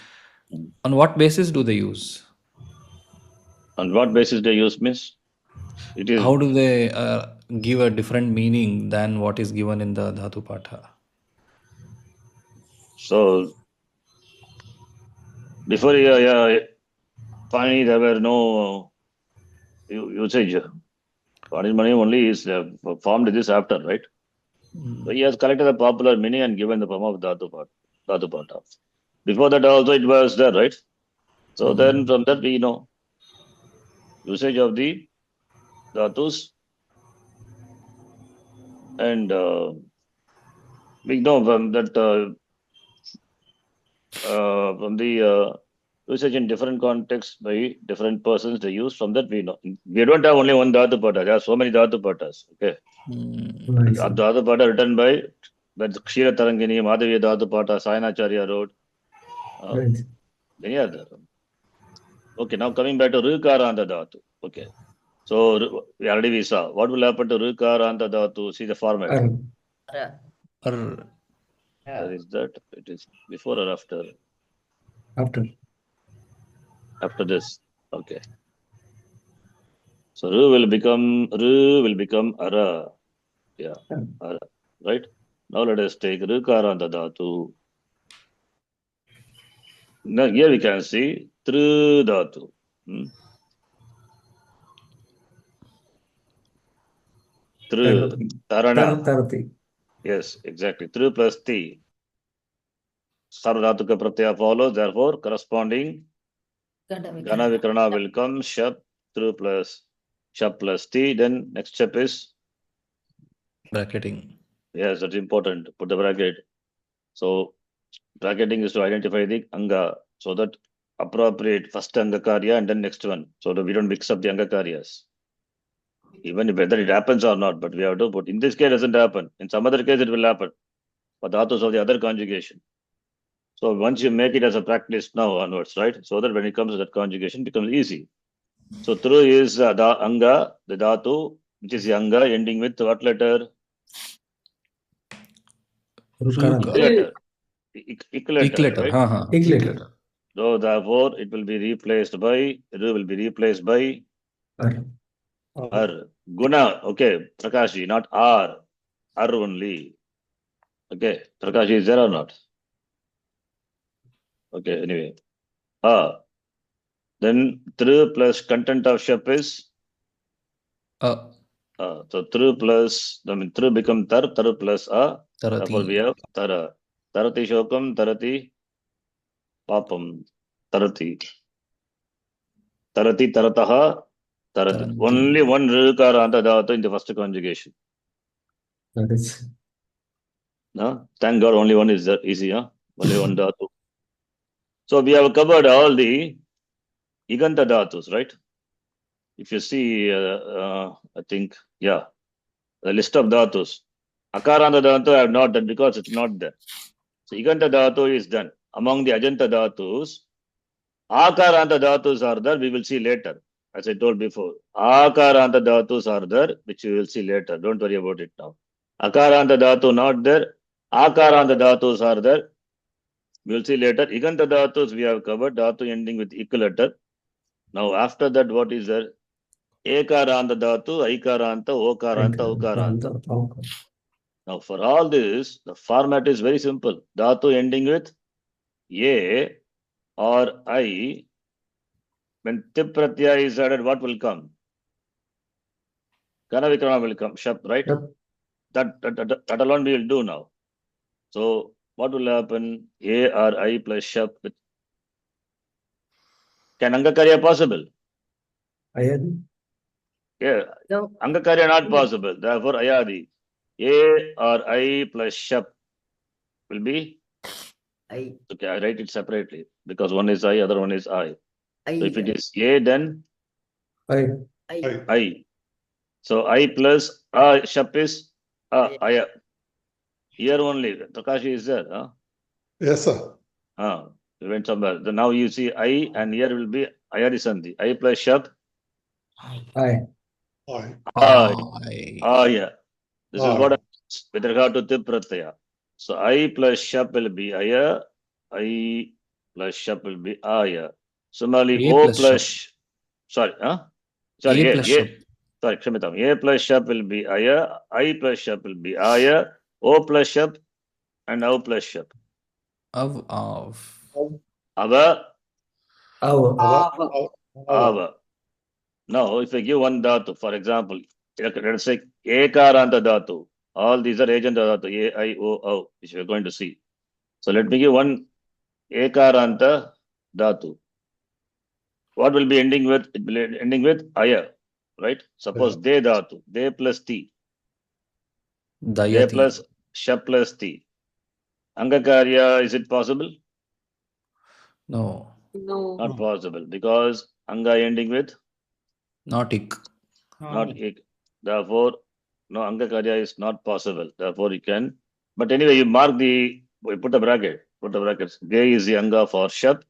On what basis do they use? On what basis they use means? It is How do they give a different meaning than what is given in the Dhatu Patha? so before Pani there were no usage. Pani Mani only is formed this after, right? So he has collected the popular meaning and given the form of Dhatu Pata. Before that also it was there, right? So then from that we know usage of the Dhatus, and we know from that from the usage in different contexts by different persons they use. From that we know. We don't have only one Dhatu Pata. There are so many Dhatu Patas. Okay. Nice. Dhatu Pata written by Kshira Tarangini, Madhavya Dhatu Pata, Sayanacharya wrote. Nice. Many are there. Okay, now coming back to Rukaranta Dhatu. Okay. So we already saw. What will happen to Rukaranta Dhatu? See the format. Ra. Or Where is that? It is before or after? After. After this. Okay. So Ru will become Ara. Yeah. Ara. Right? Now let us take Rukaranta Dhatu. Now here we can see Tru Dhatu. Tru, Tarana. Tarati. Yes, exactly. Tru plus Ti. Sarvadhatuka Pratyaya follows, therefore corresponding Gana Vikarana will come, Shap, Tru plus Shap plus Ti. Then next step is bracketing. Yes, that's important. Put the bracket. So bracketing is to identify the Anga, so that appropriate first Anga Karya and then next one, so that we don't mix up the Anga Karyas. Even if whether it happens or not, but we have to put. In this case, it doesn't happen. In some other case, it will happen. But Dhatus of the other conjugation. So once you make it as a practice now onwards, right? So that when it comes to that conjugation, it becomes easy. So Tru is the Anga, the Dhatu, which is the Anga, ending with what letter? Rukaranta. Ik letter, right? Ik letter. So therefore, it will be replaced by, Ru will be replaced by Ar. Guna, okay, Prakashi, not R. R only. Okay, Prakashi is there or not? Okay, anyway. Then Tru plus content of Shap is? So Tru plus, Tru become Tar plus A. Therefore we have Tara. Tarati Shokam, Tarati Papam. Tarati. Tarati Tarataha. Tarati. Only one Rukaranta Dhatu in the first conjugation. That is. No? Thank God only one is easy, huh? Only one Dhatu. So we have covered all the Iganta Dhatus, right? If you see, I think, yeah, the list of Dhatus. Akaranta dhatu I have not done because it's not there. So Iganta dhatu is done. Among the Ajanta dhatus, Akaranta dhatus are there, we will see later. As I told before, Akaranta dhatus are there, which we will see later. Don't worry about it now. Akaranta dhatu not there. Akaranta dhatus are there. We will see later. Iganta dhatus we have covered. Dhatu ending with ik letter. Now after that, what is there? Ekaranta dhatu, Aikaranta, Okaranta, Ukaranta. Now for all this, the format is very simple. Dhatu ending with A or I. When tip pratyaya is added, what will come? Kana vikrama will come. Shap, right? Yep. That alone we will do now. So what will happen? A or I plus shap. Can Angakarya possible? Ayadi. Yeah. No. Angakarya not possible. Therefore, Ayadi. A or I plus shap will be? I. Okay, I write it separately because one is I, other one is I. I. So if it is A, then I. I. So I plus shap is Aya. Here only. Prakash is there. Huh? Yes, sir. We went somewhere. Then now you see I and here will be Ayadi Sandhi. I plus shap. I. Yeah. This is what with regard to tip pratyaya. So I plus shap will be Aya. I plus shap will be Aya. Similarly, A O plus plus sorry, sorry, A plus shap. Sorry, Kshamita. A plus shap will be Aya. I plus shap will be Aya. O plus shap and O plus shap. Av. Ava. Ava. Now, if I give one dhatu, for example, let us say Ekaranta dhatu. All these are agent dhatu. A, I, O, which we are going to see. So let me give one Ekaranta dhatu. What will be ending with? It will be ending with Aya, right? Suppose De dhatu. De plus T. De Dayati. plus Shap plus T. Angakarya, is it possible? No. No. Not possible because Anga ending with Not ik. not ik. Therefore, no Angakarya is not possible. Therefore, you can. But anyway, you mark we put a bracket. Put a bracket. De is the Anga for Shap,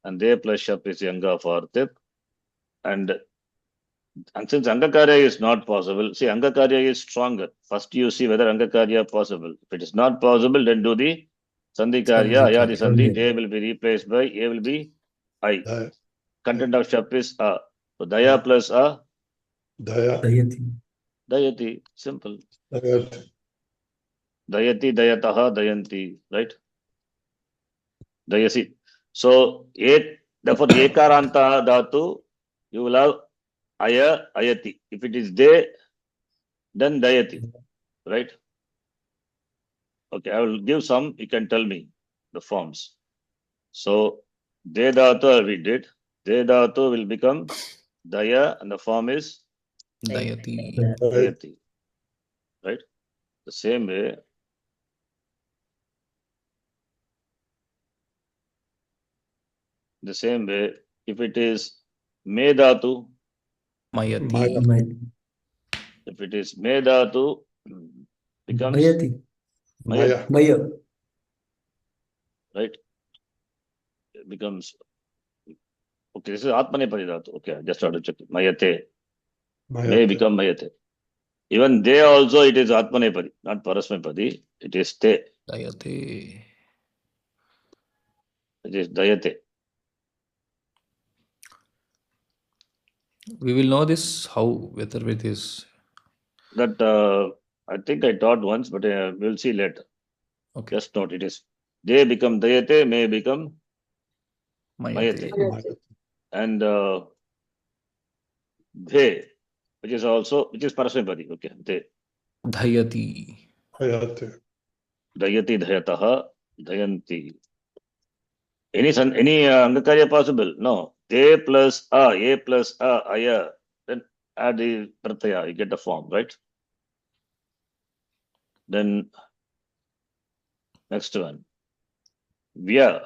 and De plus Shap is the Anga for Tip. And since Angakarya is not possible, see Angakarya is stronger. First, you see whether Angakarya possible. If it is not possible, then do the Sandhikarya, Ayadi Sandhi. De will be replaced by A will be I. Content of Shap is A. So Daya plus A. Dayati. Dayati. Simple. Dayati. Dayati, Dayataha, Dayanti. Right? Dayasi. So, therefore, Ekaranta dhatu, you will have Aya, Ayati. If it is De, then Dayati. Right? Okay, I will give some, you can tell me the forms. So, De dhatu we did. De dhatu will become Daya and the form is Dayati. Dayati. Right? The same way. The same way, if it is Me dhatu, Mayati. if it is Me dhatu, becomes Mayati. Maya, Maya. right? It becomes okay. This is Atmanepadi dhatu. Okay, I just have to check it. Mayate may become Mayate. Even they also it is Atmanepadi, not Parasmepadi. It is Te. Dayati. It is Dayate. We will know this how, whether it is. That I think I taught once, but we'll see later. Okay. Just note it is. They become Dayate, may become Mayati. Mayate. And They, which is Parasmepadi. Okay, They. Dayati. Dayati. Dayati, Dayataha, Dayanti. Any Angakarya possible? No. A plus A plus Aya. Then add the Pratyaya, you get the form, right? Then next one. Vya,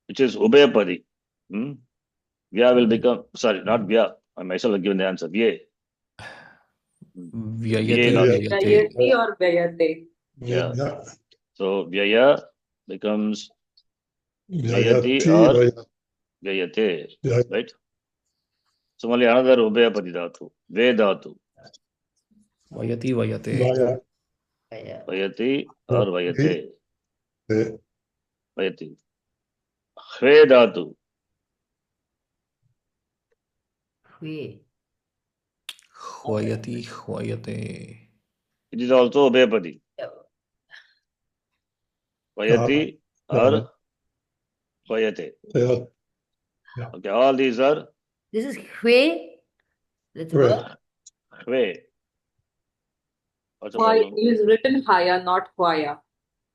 which is Ubhayapadi. Vya will become, sorry, not Vya. I myself have given the answer. Vya. Vyayate. not- Vyayate. Dayati or Dayate? Yeah. Vyaya. So Vyaya becomes Vyayati. Vyayati or Vyaya. Vyayate. Vyaya. Right? Similarly, another Ubhayapadi Dhatu. Ve Dhatu. Vayati vayate. Vyaya. Yeah. Vayati or Vayate. Ve. Vayati. Hve Dhatu. We. Hvayati hvayate. It is also Ubhayapadi. Yeah. Vayati or Vayate. Vyaya. Okay, all these are This is Hue. Let's Hve. go. Hve. What's the Why problem? it is written Haya, not Hwaya.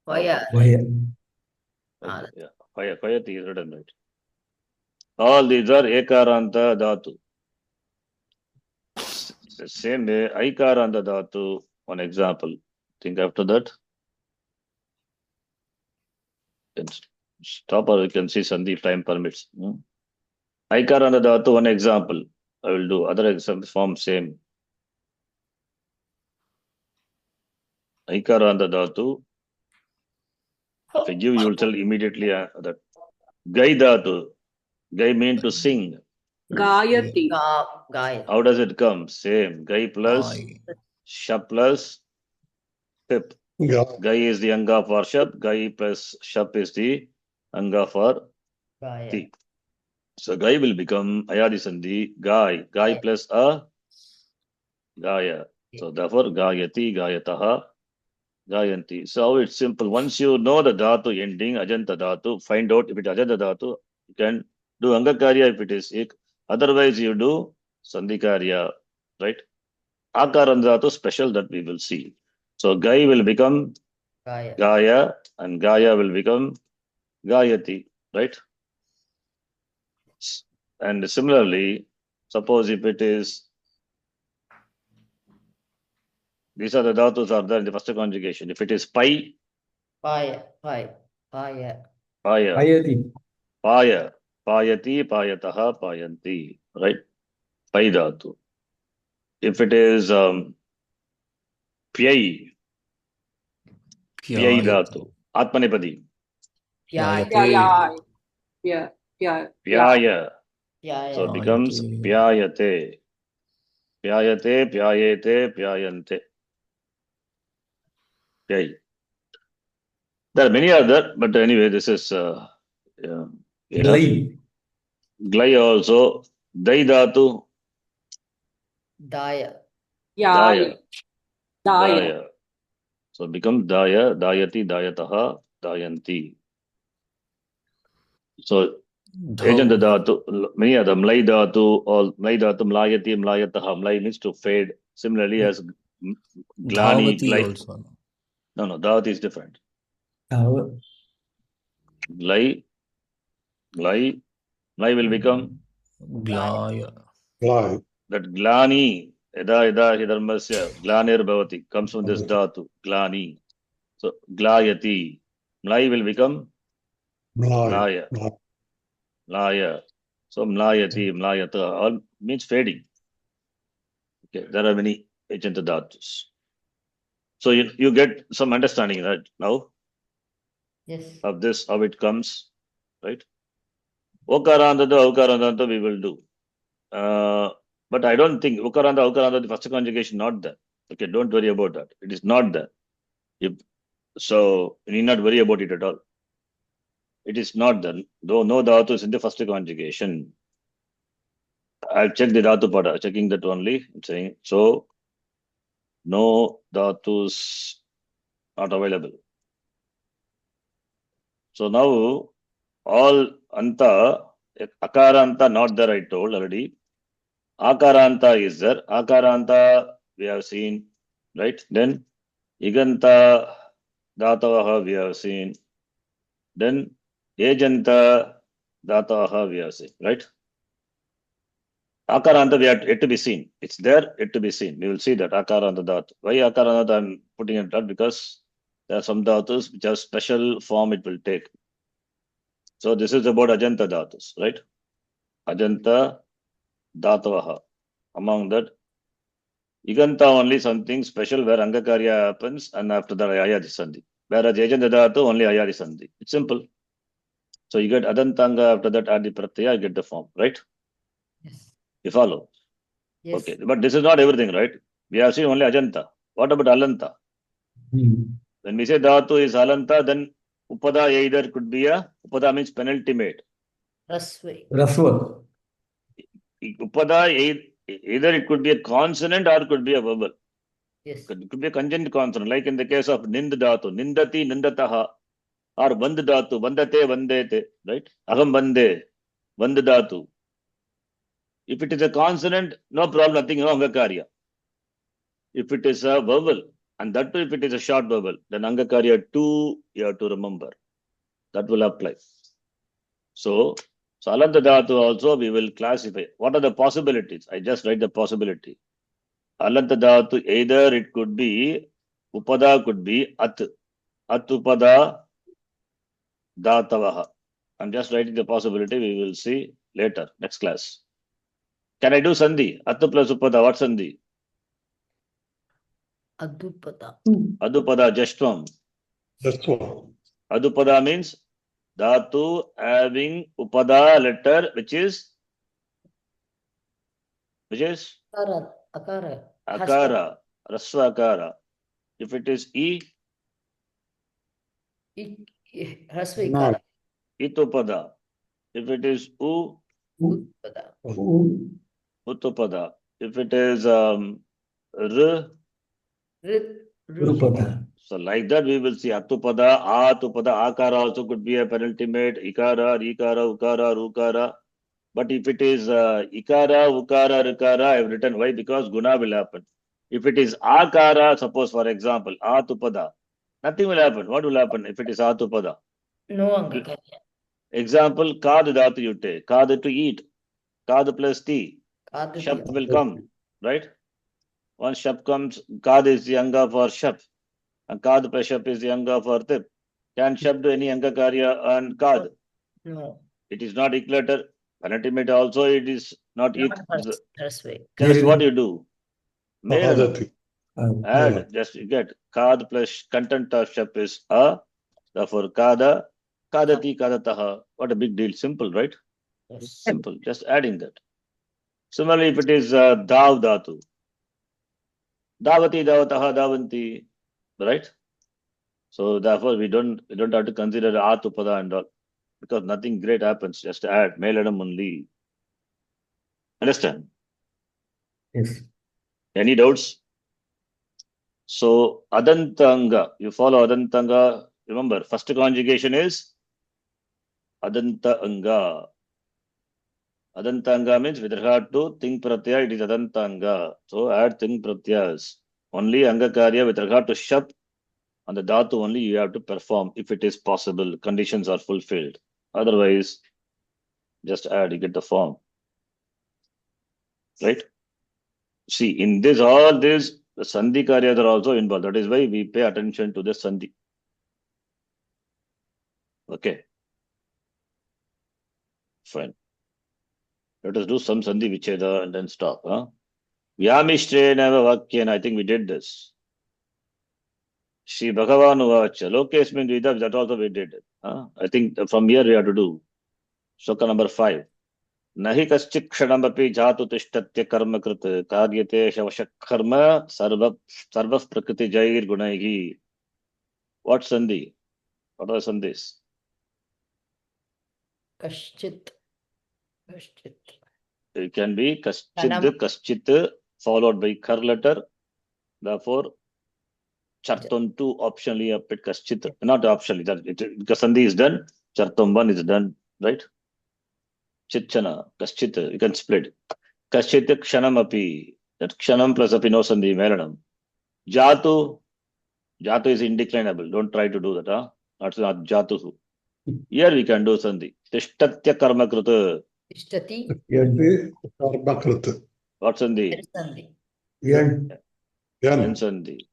Vaya. Vaya. Okay, yeah. Vayati is written right. All these are Ekaranta Dhatu. Same way, Aikaranta Dhatu. One example. Think after that. Can stop or you can see Sandeep, time permits. Aikaranta Dhatu, one example. I will do. Other example form same. Aikaranta Dhatu. If I give, you will tell immediately that. Gai Dhatu. Gai mean to sing. Gayati. Gaya. How does it come? Same. Gai plus Ai. Shap plus Pip. Ga. Gai is the anga for Shap. Gai plus Shap is the anga for Gaya. Ti. So Gai will become Ayadi Sandhi. Gai. Gai Gaya. plus a Gaya. So therefore Gayati, Gayataha, Gayanti. So it's simple. Once you know the Dhatu ending, Ajanta Dhatu, find out if it is Ajanta Dhatu, you can do Angakarya if it is Ik. Otherwise you do Sandhikarya, right? Akaranta Dhatu special that we will see. So Gai will become Gaya. Gaya and Gaya will become Gayati, right? And similarly, suppose if it is, these are the dhatus are there in the first conjugation. If it is pai, Paya. Paya. Paya. paya, Payati. paya, payati, payataha, payanti, right? Pai dhatu. If it is pyai, pyai Pyayati. dhatu, atmanepadi, Pyaya. Pyayate. Yeah. Yeah. pyaya. So it Pyaya. becomes Pyayate. pyayate, pyayate, pyayete, pyayante, pyai. There are many other, but anyway, this is enough. Glai. Glai also, dai dhatu, Daya. daya, Daya. daya. So it becomes daya, dayati, dayataha, dayanti. So agent dhatu, many of them, mlai dhatu, or mlai dhatu, mlayati, mlayataha, mlai means to fade. Similarly as glani, Dhavati glai. also. No, dhatu is different. Dhav- Glai, mlai will become Glaya. Glai. that glani, eda hidharmasya, glanir bhavati, comes from this dhatu, glani. So glayati, mlai will become Mlai. mlaya. Mlai. Mlaya. So mlayati, mlayata, all means fading. Okay, there are many agent dhatus. So you get some understanding right now Yes. of this, how it comes, right? Okaranta, aukaranta we will do. But I don't think aukaranta, the first conjugation not there. Okay, don't worry about that. It is not there. So you need not worry about it at all. It is not there. Though no dhatu is in the first conjugation. I'll check the dhatu pada, checking that only. I'm saying so. No dhatus not available. So now all anta, akaranta not there I told already. Akaranta is there. Akaranta we have seen, right? Then iganta dhatavaha we have seen. Then ejanta dhatavaha we have seen, right? Akaranta we have yet to be seen. It's there, yet to be seen. We will see that Akaranta dhatu. Why Akaranta I'm putting it that? Because there are some dhatus which have special form it will take. So this is about Ajanta dhatus, right? Ajanta dhatavaha. Among that, Iganta only something special where Angakarya happens and after that Ayadi Sandhi. Whereas Ejanta Dhatu only Ayadi Sandhi. It's simple. So you get Adantanga after that Adi Pratyaya, you get the form, right? Yes. You follow? Yes. Okay. But this is not everything, right? We have seen only Ajanta. What about Alanta? When we say Dhatu is Alanta, then Upada either could be Upada means penultimate. Rasve. Rasva. Upada either it could be a consonant or it could be a vowel. Yes. It could be a conjunct consonant, like in the case of Nind Dhatu, Nindati, Nindataha, or Vand Dhatu, Vandate, Vandete, right? Aham Vande, Vand Dhatu. If it is a consonant, no problem, nothing, no Angakarya. If it is a vowel, and that too if it is a short vowel, then Angakarya 2 you have to remember. That will apply. So Alanta Dhatu also we will classify. What are the possibilities? I just write the possibility. Alanta Dhatu, either it could be, Upada could be At Upada Dhatavaha. I'm just writing the possibility, we will see later, next class. Can I do Sandhi? Atu plus Upada, what Sandhi? Adupada. Adupada Jashtvam. That's all. Adupada means Dhatu having Upada letter, which is Akara. Akara. Akara, Rasva Akara. If it is Rasve. No. Ikara. Itupada. If it is Upada. Utupada. If it is R, Rupada. so like that we will see Atupada, Atupada, Akara also could be a penultimate, Ikara, Ikara, Ukara, Rukara. But if it is Ikara, Ukara, Rukara, I have written why? Because Guna will happen. If it is Akara, suppose for example, Atupada, nothing will happen. What will happen if it is Atupada? No Angakarya. Example, Kad Dhatu you take, Kad to eat, Kad plus T, Shap will come, right? Once Shap comes, Kad is the Anga for Shap, and Kad plus Shap is the Anga for Tip. Can Shap do any Anga Karya and Kad? No. It is not eclator. Penultimate also it is not it. Rasve. Just what you do? Mahadati. Add, just you get Kad plus content of Shap is A, therefore Kada, Kadati, Kadataha. What a big deal. Simple, right? Yes. Simple. Just adding that. Similarly, if it is Dav Dhatu, Davati, Davataha, Davanti, right? So therefore, we don't have to consider Atupada and all, because nothing great happens. Just add Melanam only. Understand? Yes. Any doubts? So Adantanga, you follow Adantanga. Remember, first conjugation is Adanta Anga. Adantanga means with regard to Ting Pratyaya, it is Adantanga. So add Ting Pratyayas. Only Angakarya with regard to Shap, on the Dhatu only you have to perform if it is possible. Conditions are fulfilled. Otherwise, just add, you get the form. Right? See, in this, all this, the Sandhi Karyas are also involved. That is why we pay attention to the Sandhi. Okay. Fine. Let us do some Sandhi Vicheda and then stop. Vyamishtrenava Vakyena, I think we did this. Shri Bhagavan Uvacha, Lokesmin Vida, that also we did it. I think from here we have to do. Shloka number 5. Nahi kaschik kshanamapi jatu tishtatya karma krit karyate shavashak karma sarva prakriti jair gunaihi. What Sandhi? What are Sandhis? Kaschit. It can be kaschid, Kanam. kaschit, followed by kar letter. Therefore, Charton 2 optionally up at kaschit. Not optionally, that because Sandhi is done, Charton 1 is done, right? Chitchana, kaschit, you can split. Kaschit kshanam api. That kshanam plus api no Sandhi, melanam. Jatu is indeclinable. Don't try to do that. That's not Jatuhu. Here we can do Sandhi. Tishtatya karma krita. Ishtati. Yadi karma krita. What Sandhi? Sandhi. Yan. Yan Sandhi.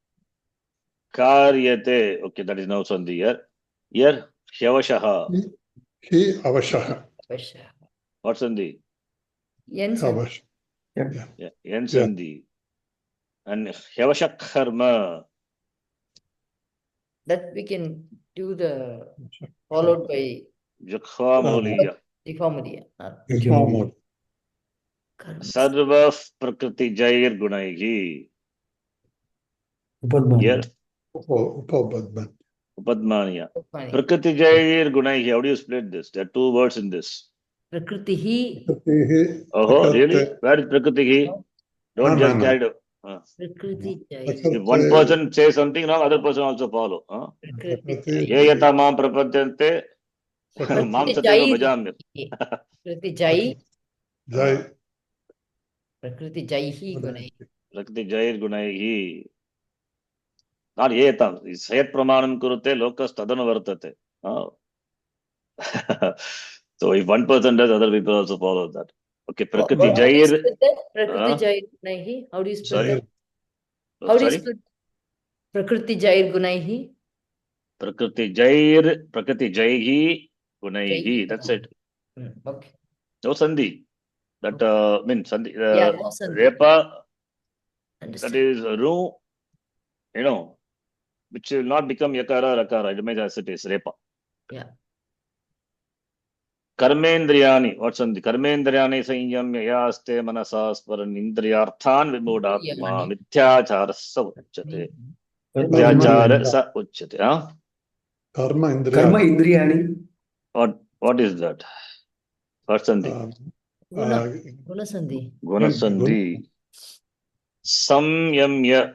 Karyate. Okay, that is now Sandhi here. Here, Shyavashaha. He avashaha. What Sandhi? Yen Sandhi. Avash. Yan Sandhi. And Hyavashak karma. That we can do the followed by Jakhva Moliya. Diphamadiya. Ismamod. Sarva Prakriti Jair Gunaihi. Here, Upabadman. Upadmaniya. Fine. Prakriti Jair Gunaihi. How do you split this? There are two words in this. Prakritihi. Oh, really? Where is Prakriti? Don't just No. carry it. Prakriti Jai. If one person says something wrong, other person also follow. Prakriti Ye yata mam prapadyante mam satyeva bhajamya. Prakriti Jai. Jai. Prakriti Jaihi Gunai. Prakriti Jair Gunaihi. Not yetam. Sayat pramanam kurute lokas tadanu vartate. So if one person does, other people also follow that. Okay, Prakriti How do you Jair. split that? Prakriti Jair Gunaihi. How do you split Sorry. that? How do you Sorry. split Prakriti Jair Gunaihi? Prakriti Jaihi Gunaihi. That's it. Okay. No Sandhi. That means Sandhi. Yeah, no Sandhi. Repa, that Understand. is Ru, which will not become Yakara, Rakara. It remains as it is, Repa. Yeah. Karmendriyani. What's Sandhi? Karmendriyani Sanyamya Yaste Manasasparan Indriyarthan Vimudatma Mithyachara Sa Uchyate. Mithyachara Sa Uchyate. Karma Karma Indriya. Indriyani. What is that? What's Sandhi? Guna Sandhi. Gunasandhi. Samyamya.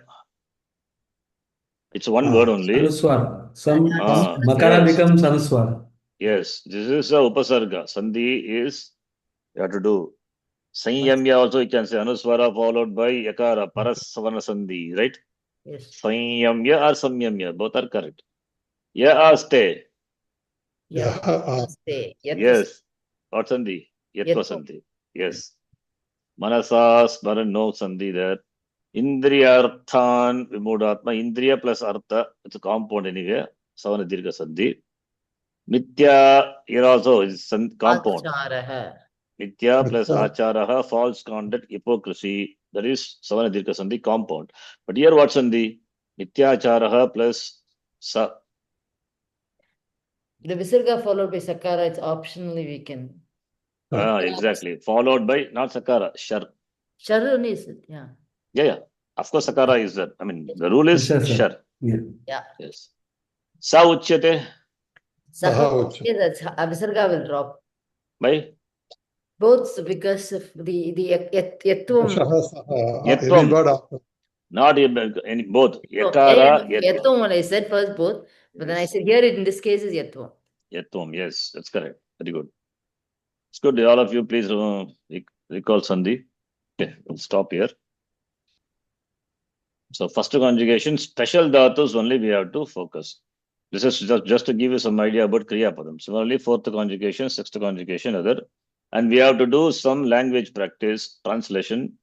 It's one word only. Anuswar. Some Ah, Makara yes. becomes Anuswar. Yes, this is a upasarga. Sandhi is you have to do. Sanyamya also you can say Anuswara followed by Yakara, Parasavana Sandhi, right? Yes. Sanyamya or Samyamya, both are correct. Ya aste. Yeah. Namaste. Yes. What Sandhi? Yatva Yatva. Sandhi. Yes. Manasa Smaran, no Sandhi there. Indriyarthan Vimudatma. Indriya plus Artha. It's a compound anyway. Savana Dirgha Sandhi. Mithya here also is compound. Acharaha. Mithya plus acharaha, false conduct, hypocrisy. That is Savana Dirgha Sandhi compound. But here what Sandhi? Mithya acharaha plus sa. The Visarga followed by Sakara, it's optionally we can. Exactly. Followed by not Sakara, Shar. Sharun is it? Yeah. Yeah. Of course, Sakara is that. I mean, the rule is Sure, sir. Shar. Yeah. Yeah. Yes. Sa uchyate. Saha. That's Visarga will drop. By? Both because of the Yatvam. Yatvam. Not any both. Yakara, Yatvam when I said first both, but then I said here in this case is Yatvam. Yatvam, yes, that's correct. Very good. It's good. All of you, please recall Sandhi. Okay, we'll stop here. So, first conjugation, special dhatus only we have to focus. This is just to give you some idea about Kriya Padam. Similarly, fourth conjugation, sixth conjugation, other. And we have to do some language practice, translation,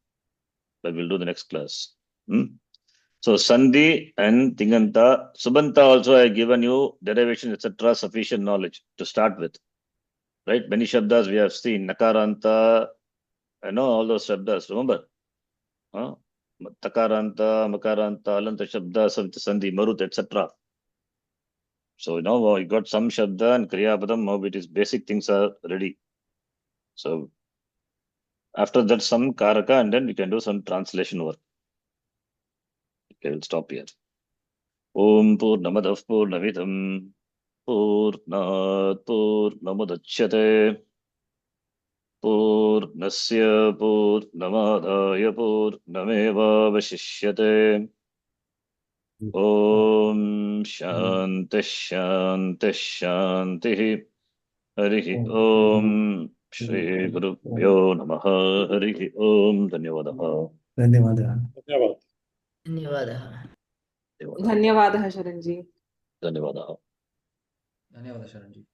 that we'll do the next class. So, Sandhi and Tinganta, Subanta also I have given you derivation, etc., sufficient knowledge to start with. Right? Many Shabdas we have seen, Nakaranta, all those Shabdas, remember? Takaranta, Makaranta, Alanta Shabda, Sandhi, Marut, etc. So now you got some Shabda and Kriya Padam, now it is basic things are ready. So after that some Karaka and then we can do some translation work. Okay, we'll stop here. Om Purnamadav Purnavidam Purnat Purnamudachyate Purnasya Purnamadaya Purnamevavashishyate Om Shanti Shanti Shanti Harihi Om Shri Gurubhyo Namaha Harihi Om Dhanyavadaha. Dhanyavadaha. Dhanyavadaha. धन्यवादः Sharanji. Dhanyavadaha. धन्यवाद शरण जी.